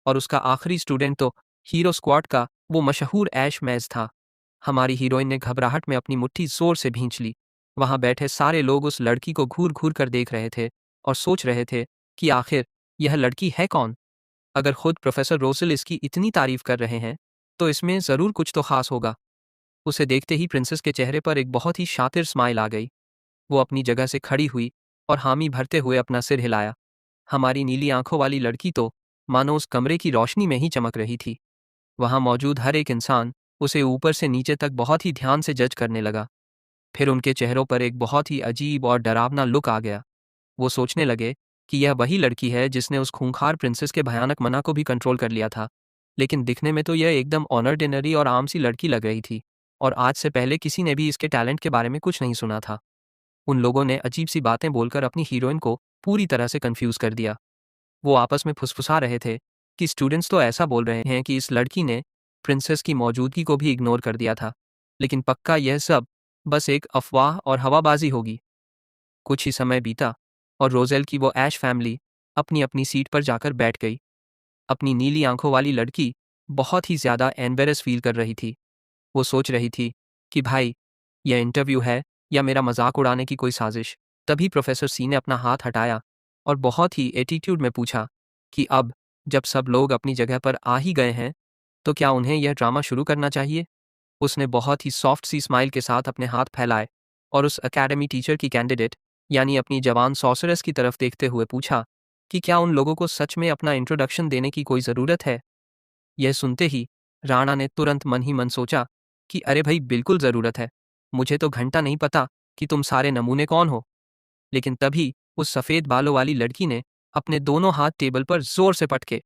और उसका आखिरी स्टूडेंट तो हीरो स्क्वाड का वो मशहूर ऐश मैज था। हमारी हीरोइन ने घबराहट में अपनी मुट्ठी जोर से भींच ली। वहां बैठे सारे लोग उस लड़की को घूर घूर कर देख रहे थे और सोच रहे थे कि आखिर यह लड़की है कौन। अगर खुद प्रोफेसर रोसिल इसकी इतनी तारीफ कर रहे हैं तो इसमें जरूर कुछ तो खास होगा। उसे देखते ही प्रिंसेस के चेहरे पर एक बहुत ही शातिर स्माइल आ गई। वो अपनी जगह से खड़ी हुई और हामी भरते हुए अपना सिर हिलाया। हमारी नीली आंखों वाली लड़की तो मानो उस कमरे की रोशनी में ही चमक रही थी। वहां मौजूद हर एक इंसान उसे ऊपर से नीचे तक बहुत ही ध्यान से जज करने लगा। फिर उनके चेहरों पर एक बहुत ही अजीब और डरावना लुक आ गया। वो सोचने लगे कि यह वही लड़की है जिसने उस खूंखार प्रिंसेस के भयानक मना को भी कंट्रोल कर लिया था, लेकिन दिखने में तो यह एकदम ऑर्डिनरी और आम सी लड़की लग रही थी, और आज से पहले किसी ने भी इसके टैलेंट के बारे में कुछ नहीं सुना था। उन लोगों ने अजीब सी बातें बोलकर अपनी हीरोइन को पूरी तरह से कंफ्यूज कर दिया। वो आपस में फुसफुसा रहे थे कि स्टूडेंट्स तो ऐसा बोल रहे हैं कि इस लड़की ने प्रिंसेस की मौजूदगी को भी इग्नोर कर दिया था, लेकिन पक्का यह सब बस एक अफवाह और हवाबाजी होगी। कुछ ही समय बीता और रोजेल की वो ऐश फैमिली अपनी अपनी सीट पर जाकर बैठ गई। अपनी नीली आंखों वाली लड़की बहुत ही ज्यादा एम्बेरस फील कर रही थी। वो सोच रही थी कि भाई, यह इंटरव्यू है या मेरा मजाक उड़ाने की कोई साजिश। तभी प्रोफेसर सी ने अपना हाथ हटाया और बहुत ही एटीट्यूड में पूछा कि अब जब सब लोग अपनी जगह पर आ ही गए हैं तो क्या उन्हें यह ड्रामा शुरू करना चाहिए। उसने बहुत ही सॉफ्ट सी स्माइल के साथ अपने हाथ फैलाए और उस एकेडमी टीचर की कैंडिडेट यानी अपनी जवान सॉर्सरेस की तरफ देखते हुए पूछा कि क्या उन लोगों को सच में अपना इंट्रोडक्शन देने की कोई ज़रूरत है। यह सुनते ही राणा ने तुरंत मन ही मन सोचा कि अरे भाई, बिल्कुल ज़रूरत है। मुझे तो घंटा नहीं पता कि तुम सारे नमूने कौन हो। लेकिन तभी उस सफ़ेद बालों वाली लड़की ने अपने दोनों हाथ टेबल पर जोर से पटके।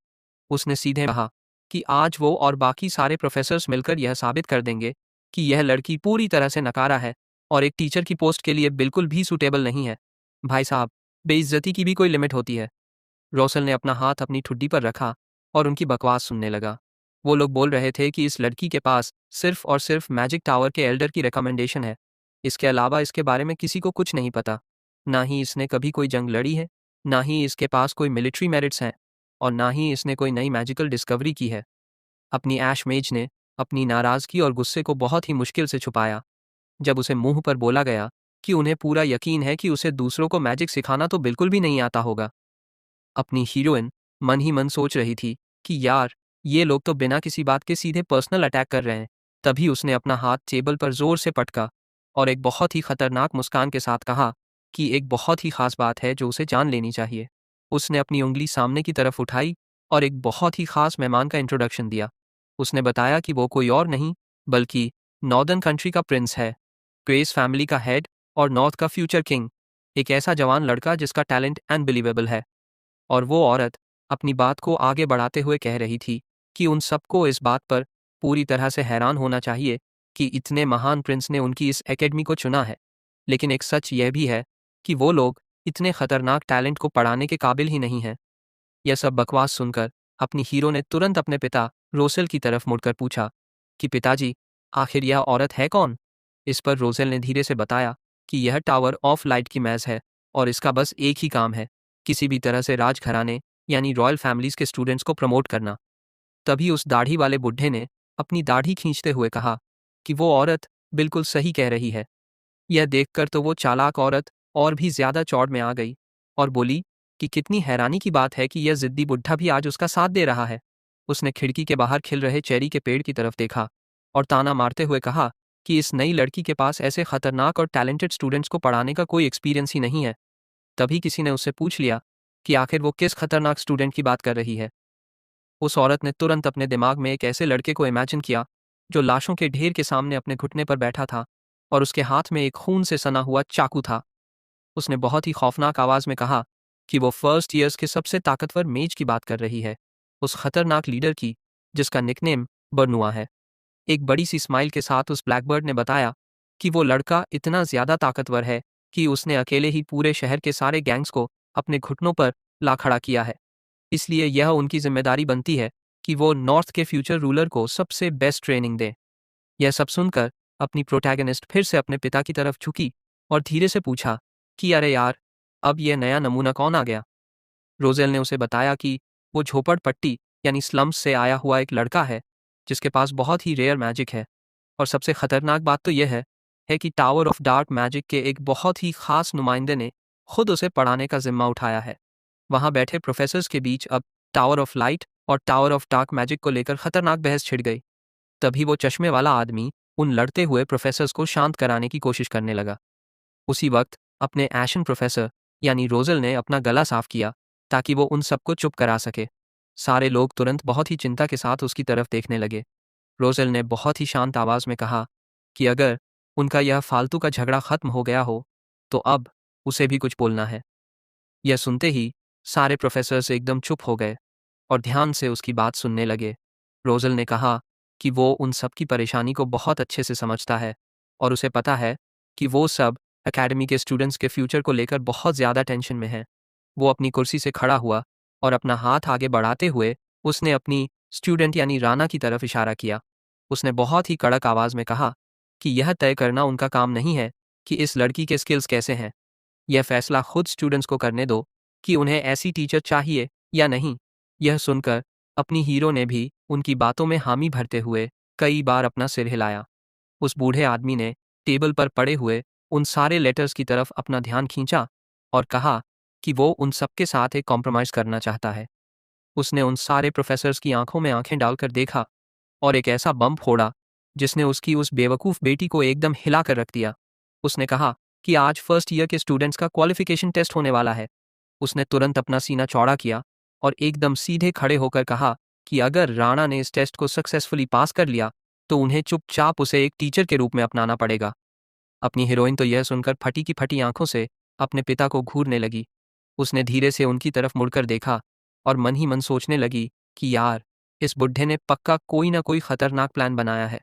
उसने सीधे कहा कि आज वो और बाकी सारे प्रोफेसर्स मिलकर यह साबित कर देंगे कि यह लड़की पूरी तरह से नकारा है और एक टीचर की पोस्ट के लिए बिल्कुल भी सूटेबल नहीं है। भाई साहब, बेइज्जती की भी कोई लिमिट होती है। रोसल ने अपना हाथ अपनी ठुड्डी पर रखा और उनकी बकवास सुनने लगा। वो लोग बोल रहे थे कि इस लड़की के पास सिर्फ और सिर्फ मैजिक टावर के एल्डर की रिकमेंडेशन है। इसके अलावा इसके बारे में किसी को कुछ नहीं पता। ना ही इसने कभी कोई जंग लड़ी है, ना ही इसके पास कोई मिलिट्री मेरिट्स हैं, और ना ही इसने कोई नई मैजिकल डिस्कवरी की है। अपनी ऐश मेज ने अपनी नाराज़गी और गुस्से को बहुत ही मुश्किल से छुपाया जब उसे मुंह पर बोला गया कि उन्हें पूरा यकीन है कि उसे दूसरों को मैजिक सिखाना तो बिल्कुल भी नहीं आता होगा। अपनी हीरोइन मन ही मन सोच रही थी कि यार, ये लोग तो बिना किसी बात के सीधे पर्सनल अटैक कर रहे हैं। तभी उसने अपना हाथ टेबल पर जोर से पटका और एक बहुत ही खतरनाक मुस्कान के साथ कहा कि एक बहुत ही खास बात है जो उसे जान लेनी चाहिए। उसने अपनी उंगली सामने की तरफ उठाई और एक बहुत ही खास मेहमान का इंट्रोडक्शन दिया। उसने बताया कि वो कोई और नहीं बल्कि नॉर्दर्न कंट्री का प्रिंस है, क्रेस फैमिली का हेड और नॉर्थ का फ्यूचर किंग। एक ऐसा जवान लड़का जिसका टैलेंट अनबिलीवेबल है। और वो औरत अपनी बात को आगे बढ़ाते हुए कह रही थी कि उन सबको इस बात पर पूरी तरह से हैरान होना चाहिए कि इतने महान प्रिंस ने उनकी इस एकेडमी को चुना है। लेकिन एक सच यह भी है कि वो लोग इतने खतरनाक टैलेंट को पढ़ाने के काबिल ही नहीं हैं। यह सब बकवास सुनकर अपनी हीरो ने तुरंत अपने पिता रोसेल की तरफ मुड़कर पूछा कि पिताजी, आखिर यह औरत है कौन? इस पर रोजेल ने धीरे से बताया कि यह टावर ऑफ लाइट की मैज है और इसका बस एक ही काम है, किसी भी तरह से राजघराने यानी रॉयल फैमिलीज के स्टूडेंट्स को प्रमोट करना। तभी उस दाढ़ी वाले बुढ़े ने अपनी दाढ़ी खींचते हुए कहा कि वो औरत बिल्कुल सही कह रही है। यह देखकर तो वो चालाक औरत और भी ज्यादा चौड़ में आ गई और बोली कि कितनी हैरानी की बात है कि यह जिद्दी बुढ़ा भी आज उसका साथ दे रहा है। उसने खिड़की के बाहर खिल रहे चेरी के पेड़ की तरफ देखा और ताना मारते हुए कहा कि इस नई लड़की के पास ऐसे खतरनाक और टैलेंटेड स्टूडेंट्स को पढ़ाने का कोई एक्सपीरियंस ही नहीं है। तभी किसी ने उससे पूछ लिया कि आखिर वो किस खतरनाक स्टूडेंट की बात कर रही है। उस औरत ने तुरंत अपने दिमाग में एक ऐसे लड़के को इमेजिन किया जो लाशों के ढेर के सामने अपने घुटने पर बैठा था और उसके हाथ में एक खून से सना हुआ चाकू था। उसने बहुत ही खौफनाक आवाज में कहा कि वो फर्स्ट ईयर्स के सबसे ताकतवर मेज की बात कर रही है, उस खतरनाक लीडर की जिसका निकनेम बर्नुआ है। एक बड़ी सी स्माइल के साथ उस ब्लैकबर्ड ने बताया कि वो लड़का इतना ज्यादा ताकतवर है कि उसने अकेले ही पूरे शहर के सारे गैंग्स को अपने घुटनों पर ला खड़ा किया है। इसलिए यह उनकी जिम्मेदारी बनती है कि वो नॉर्थ के फ्यूचर रूलर को सबसे बेस्ट ट्रेनिंग दें। यह सब सुनकर अपनी प्रोटैगनिस्ट फिर से अपने पिता की तरफ झुकी और धीरे से पूछा कि अरे यार, अब यह नया नमूना कौन आ गया? रोजेल ने उसे बताया कि वो झोपड़पट्टी यानी स्लम्स से आया हुआ एक लड़का है जिसके पास बहुत ही रेयर मैजिक है। और सबसे खतरनाक बात तो यह है कि टावर ऑफ डार्क मैजिक के एक बहुत ही खास नुमाइंदे ने खुद उसे पढ़ाने का जिम्मा उठाया है। वहां बैठे प्रोफेसर्स के बीच अब टावर ऑफ लाइट और टावर ऑफ डार्क मैजिक को लेकर खतरनाक बहस छिड़ गई। तभी वो चश्मे वाला आदमी उन लड़ते हुए प्रोफेसर्स को शांत कराने की कोशिश करने लगा। उसी वक्त अपने एशन प्रोफेसर यानी रोजल ने अपना गला साफ किया ताकि वो उन सबको चुप करा सके। सारे लोग तुरंत बहुत ही चिंता के साथ उसकी तरफ देखने लगे। रोजल ने बहुत ही शांत आवाज में कहा कि अगर उनका यह फालतू का झगड़ा खत्म हो गया हो तो अब उसे भी कुछ बोलना है। यह सुनते ही सारे प्रोफेसर्स एकदम चुप हो गए और ध्यान से उसकी बात सुनने लगे। रोजल ने कहा कि वो उन सब की परेशानी को बहुत अच्छे से समझता है और उसे पता है कि वो सब एकेडमी के स्टूडेंट्स के फ्यूचर को लेकर बहुत ज़्यादा टेंशन में हैं। वो अपनी कुर्सी से खड़ा हुआ और अपना हाथ आगे बढ़ाते हुए उसने अपनी स्टूडेंट यानी राना की तरफ इशारा किया। उसने बहुत ही कड़क आवाज़ में कहा कि यह तय करना उनका काम नहीं है कि इस लड़की के स्किल्स कैसे हैं। यह फैसला खुद स्टूडेंट्स को करने दो कि उन्हें ऐसी टीचर चाहिए या नहीं। यह सुनकर अपनी हीरो ने भी उनकी बातों में हामी भरते हुए कई बार अपना सिर हिलाया। उस बूढ़े आदमी ने टेबल पर पड़े हुए उन सारे लेटर्स की तरफ अपना ध्यान खींचा और कहा कि वो उन सबके साथ एक कॉम्प्रोमाइज़ करना चाहता है। उसने उन सारे प्रोफेसर्स की आंखों में आंखें डालकर देखा और एक ऐसा बम फोड़ा जिसने उसकी उस बेवकूफ़ बेटी को एकदम हिला कर रख दिया। उसने कहा कि आज फर्स्ट ईयर के स्टूडेंट्स का क्वालिफिकेशन टेस्ट होने वाला है। उसने तुरंत अपना सीना चौड़ा किया और एकदम सीधे खड़े होकर कहा कि अगर राणा ने इस टेस्ट को सक्सेसफुली पास कर लिया तो उन्हें चुपचाप उसे एक टीचर के रूप में अपनाना पड़ेगा। अपनी हीरोइन तो यह सुनकर फटी की फटी आंखों से अपने पिता को घूरने लगी। उसने धीरे से उनकी तरफ मुड़कर देखा और मन ही मन सोचने लगी कि यार, इस बुढ़े ने पक्का कोई ना कोई खतरनाक प्लान बनाया है।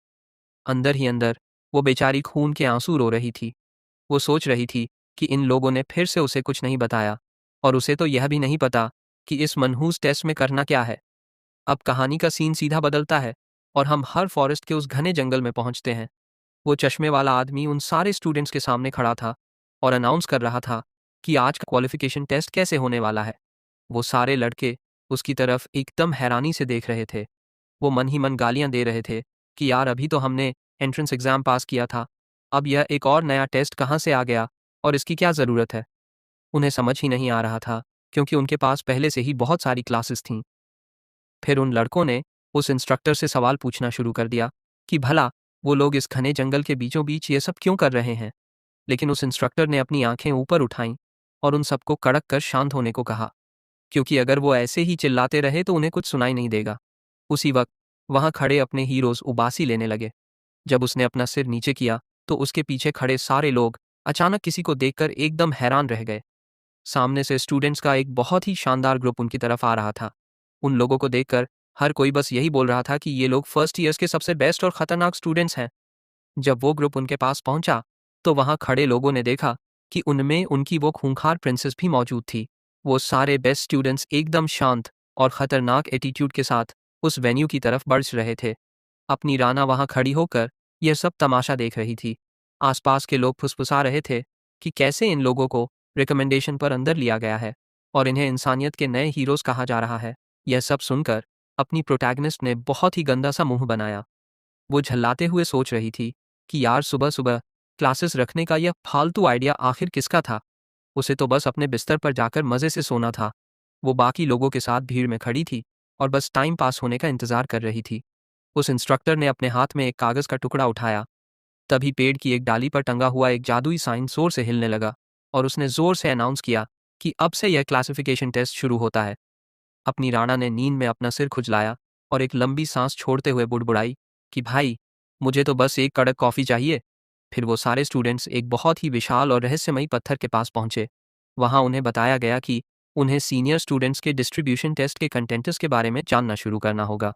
अंदर ही अंदर वो बेचारी खून के आंसू रो रही थी। वो सोच रही थी कि इन लोगों ने फिर से उसे कुछ नहीं बताया और उसे तो यह भी नहीं पता कि इस मनहूस टेस्ट में करना क्या है। अब कहानी का सीन सीधा बदलता है और हम हर फॉरेस्ट के उस घने जंगल में पहुंचते हैं। वो चश्मे वाला आदमी उन सारे स्टूडेंट्स के सामने खड़ा था और अनाउंस कर रहा था कि आज का क्वालिफिकेशन टेस्ट कैसे होने वाला है। वो सारे लड़के उसकी तरफ एकदम हैरानी से देख रहे थे। वो मन ही मन गालियां दे रहे थे कि यार, अभी तो हमने एंट्रेंस एग्जाम पास किया था, अब यह एक और नया टेस्ट कहाँ से आ गया और इसकी क्या ज़रूरत है। उन्हें समझ ही नहीं आ रहा था क्योंकि उनके पास पहले से ही बहुत सारी क्लासेस थीं। फिर उन लड़कों ने उस इंस्ट्रक्टर से सवाल पूछना शुरू कर दिया कि भला वो लोग इस घने जंगल के बीचों बीच ये सब क्यों कर रहे हैं। लेकिन उस इंस्ट्रक्टर ने अपनी आंखें ऊपर उठाईं और उन सबको कड़क कर शांत होने को कहा, क्योंकि अगर वो ऐसे ही चिल्लाते रहे तो उन्हें कुछ सुनाई नहीं देगा। उसी वक्त वहां खड़े अपने हीरोज उबासी लेने लगे। जब उसने अपना सिर नीचे किया तो उसके पीछे खड़े सारे लोग अचानक किसी को देखकर एकदम हैरान रह गए। सामने से स्टूडेंट्स का एक बहुत ही शानदार ग्रुप उनकी तरफ आ रहा था। उन लोगों को देखकर हर कोई बस यही बोल रहा था कि ये लोग फर्स्ट ईयर्स के सबसे बेस्ट और खतरनाक स्टूडेंट्स हैं। जब वो ग्रुप उनके पास पहुंचा तो वहां खड़े लोगों ने देखा कि उनमें उनकी वो खूंखार प्रिंसेस भी मौजूद थी। वो सारे बेस्ट स्टूडेंट्स एकदम शांत और खतरनाक एटीट्यूड के साथ उस वेन्यू की तरफ बढ़ रहे थे। अपनी राना वहां खड़ी होकर यह सब तमाशा देख रही थी। आसपास के लोग फुसफुसा रहे थे कि कैसे इन लोगों को रिकमेंडेशन पर अंदर लिया गया है और इन्हें इंसानियत के नए हीरोज कहा जा रहा है। यह सब सुनकर अपनी प्रोटैगनिस्ट ने बहुत ही गंदा सा मुंह बनाया। वो झल्लाते हुए सोच रही थी कि यार सुबह सुबह क्लासेस रखने का यह फालतू आइडिया आखिर किसका था। उसे तो बस अपने बिस्तर पर जाकर मज़े से सोना था। वो बाकी लोगों के साथ भीड़ में खड़ी थी और बस टाइम पास होने का इंतज़ार कर रही थी। उस इंस्ट्रक्टर ने अपने हाथ में एक कागज़ का टुकड़ा उठाया। तभी पेड़ की एक डाली पर टंगा हुआ एक जादुई साइन जोर से हिलने लगा और उसने जोर से अनाउंस किया कि अब से यह क्लासिफिकेशन टेस्ट शुरू होता है। अपनी राणा ने नींद में अपना सिर खुजलाया और एक लंबी सांस छोड़ते हुए बुड़बुड़ाई कि भाई, मुझे तो बस एक कड़क कॉफ़ी चाहिए। फिर वो सारे स्टूडेंट्स एक बहुत ही विशाल और रहस्यमयी पत्थर के पास पहुंचे। वहां उन्हें बताया गया कि उन्हें सीनियर स्टूडेंट्स के डिस्ट्रीब्यूशन टेस्ट के कंटेंट्स के बारे में जानना शुरू करना होगा।